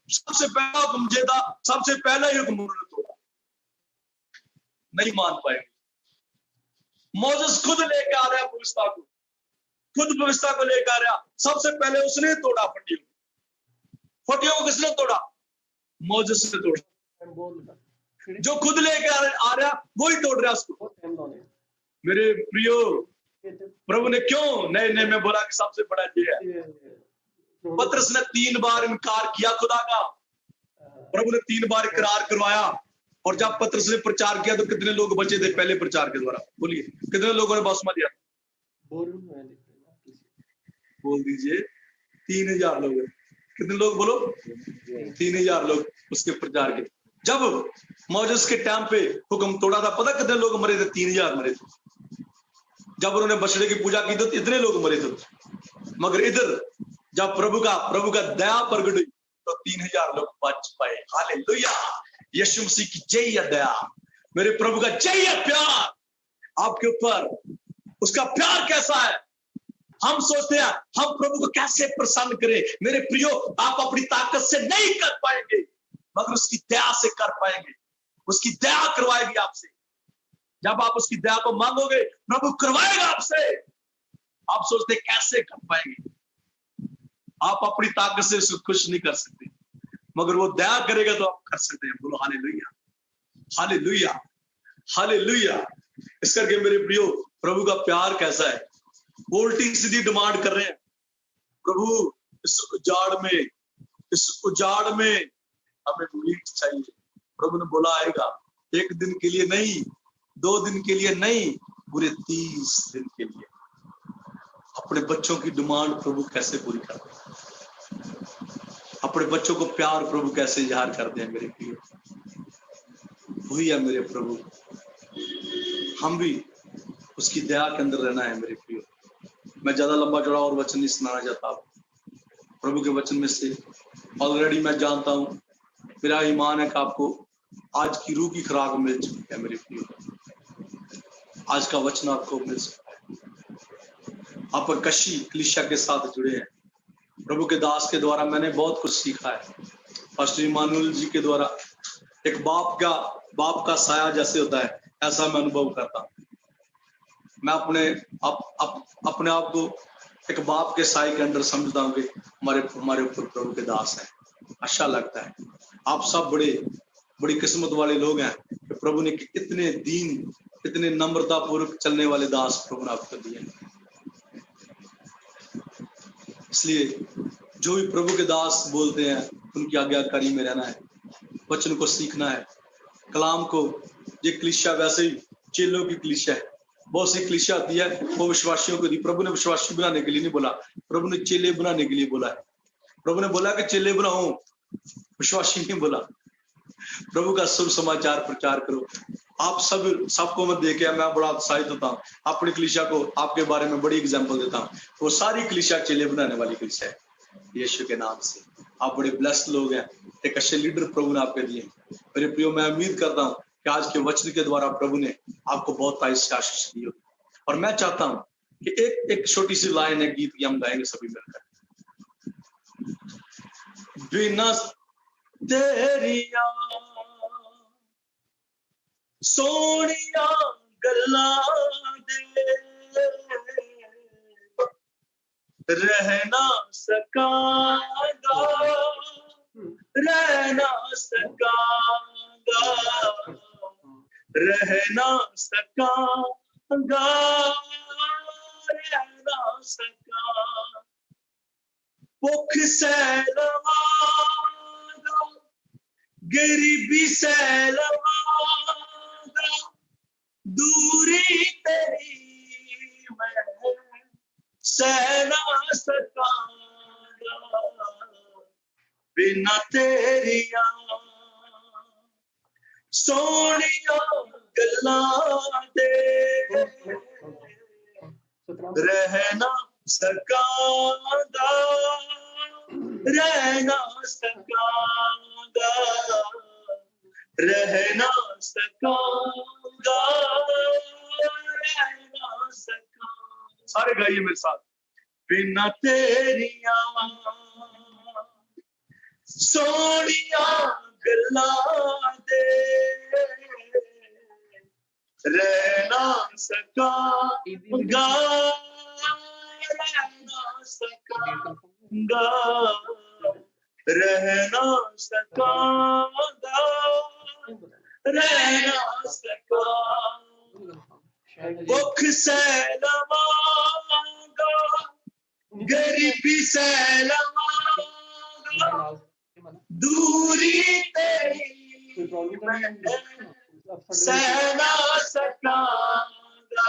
सबसे पहला हुक्म ये था, सबसे पहला ही हुक्म उन्होंने तोड़ा। नहीं मान पाएंगे। मोसेस खुद लेके आ रहा व्यवस्था को, खुद व्यवस्था को लेकर आ रहा। सबसे पहले उसने तोड़ा फटियों को। किसने तोड़ा? मोसेस ने तोड़ा। जो खुद लेके आ रहा वही तोड़ रहा उसको। मेरे प्रियो, प्रभु ने क्यों नए में बोला कि सबसे बड़ा ये है? पतरस ने 3 बार इनकार किया खुदा का, प्रभु ने 3 बार इकरार करवाया। और जब पतरस ने प्रचार किया तो कितने लोग बचे थे पहले प्रचार के द्वारा? बोलिए, कितने लोगों ने बपतिस्मा लिया? बोल दीजिए 3000 लोग। कितने लोग? बोलो 3000 लोग उसके प्रचार के। जब मोसेस के टाइम पे हुक्म तोड़ा था, पता कितने लोग मरे थे? 3000 मरे थे। जब उन्होंने बछड़े की पूजा की तो इतने लोग मरे थे। मगर इधर जब प्रभु का दया प्रगट हुई तो 3000 लोग बच पाए। हालेलुया। यीशु मसीह की जय है दया, मेरे प्रभु का जय है प्यार आपके ऊपर। उसका प्यार कैसा है? हम सोचते हैं हम प्रभु को कैसे प्रसन्न करें। मेरे प्रियो, आप अपनी ताकत से नहीं कर पाएंगे, मगर उसकी दया से कर पाएंगे। उसकी दया करवाएगी आपसे। जब आप उसकी दया को मांगोगे, प्रभु करवाएगा आपसे। आप सोचते कैसे कर पाएंगे? आप अपनी ताकत से उसको खुश नहीं कर सकते, मगर वो दया करेगा तो आप कर सकते हैं। बोलो हालेलुया, हालेलुया, हालेलुया। इस करके मेरे प्रियो, प्रभु का प्यार कैसा है? वो उल्टी सीधी डिमांड कर रहे हैं। प्रभु इस उजाड़ में हमें मीट चाहिए। प्रभु ने बोला आएगा, 1 दिन के लिए नहीं, 2 दिन के लिए नहीं, पूरे 30 दिन के लिए। अपने बच्चों की डिमांड प्रभु कैसे पूरी करते हैं, अपने बच्चों को प्यार प्रभु कैसे इजहार करते हैं मेरे प्रिय। वही है मेरे प्रभु, हम भी उसकी दया के अंदर रहना है मेरे प्रिय। मैं ज्यादा लंबा चौड़ा और वचन नहीं सुनाना चाहता। प्रभु के वचन में से ऑलरेडी मैं जानता हूं, मेरा ईमान है कि आपको आज की रूह की खुराक मिल चुकी है मेरे प्रिय। आज का वचन आपको मिल सकता है। आप कशी कलीसिया के साथ जुड़े हैं। प्रभु के दास के द्वारा मैंने बहुत कुछ सीखा है। पास्टर इमानुएल जी के द्वारा एक बाप का साया जैसे होता है, ऐसा मैं अनुभव करता हूँ। मैं अपने आप को एक बाप के साए के अंदर समझता हूँ कि हमारे ऊपर प्रभु के दास हैं। अच्छा लगता है। आप सब बड़ी किस्मत वाले लोग हैं कि प्रभु ने इतने दीन, इतने नम्रता पूर्वक चलने वाले दास प्रभु ने आपको दिए। इसलिए जो भी प्रभु के दास बोलते हैं उनकी आज्ञाकारी में रहना है, वचन को सीखना है, कलाम को। ये कलीसिया वैसे ही चेलों की कलीसिया है। बहुत सी कलीसिया आती है, वो विश्वासियों को दी। प्रभु ने विश्वासी बनाने के लिए नहीं बोला, प्रभु ने चेले बनाने के लिए बोला है। प्रभु ने बोला कि चेले बनाओ, विश्वासी नहीं बोला। प्रभु का शुभ समाचार प्रचार करो। आप सबको मैं देखे मैं बड़ा उत्साहित होता हूँ। अपनी कलीसिया को आपके बारे में बड़ी एग्जाम्पल देता हूँ। वो सारी कलीसिया चेले बनाने वाली कलीसिया है यीशु के नाम से। आप बड़े ब्लेस्ड लोग हैं, एक अच्छे लीडर प्रभु ने आपके दिए। मेरे प्रियो, मैं उम्मीद करता हूँ कि आज के वचन के द्वारा प्रभु ने आपको बहुत आशीष दी हो। और मैं चाहता हूँ कि एक छोटी सी लाइन है गीत की हम गाएंगे सभी मिलकर। बिना तेरिया सोनिया गल्ला दे रह ना सकांगा, रह ना सकांगा, रह ना सकांगा, रह ना सकांगा। भुख सैलवांगा, गरीबी सैलवांगा, दूरी तेरी मैं सह ना सकांगा। बिना तेरिया सोनिया गल्ला दे रह ना सकांगा, रह ना सकांगा, रह ना सकांगा, रह ना सकांगा। सारे गाइए मेरे साथ। बिना तेरिया सोनिया गल्ला दे रह ना सकांगा, रह ना सकांगा, रह ना सकांगा, रह ना सकांगा। भुख सैलवांगा, गरीबी सैलवांगा, दूरी तेरी मैं सह ना सकांगा।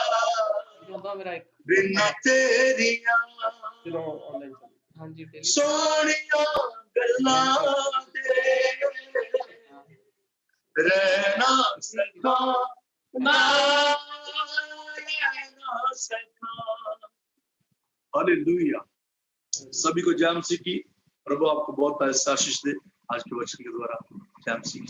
बिना तेरिया सोनिया गल्ला दे रह ना सकांगा, रह ना सकांगा। हालेलुया। सभी को जय मसीह की। प्रभु आपको बहुत आशीष दे आज के वचन के द्वारा। जय मसीह की।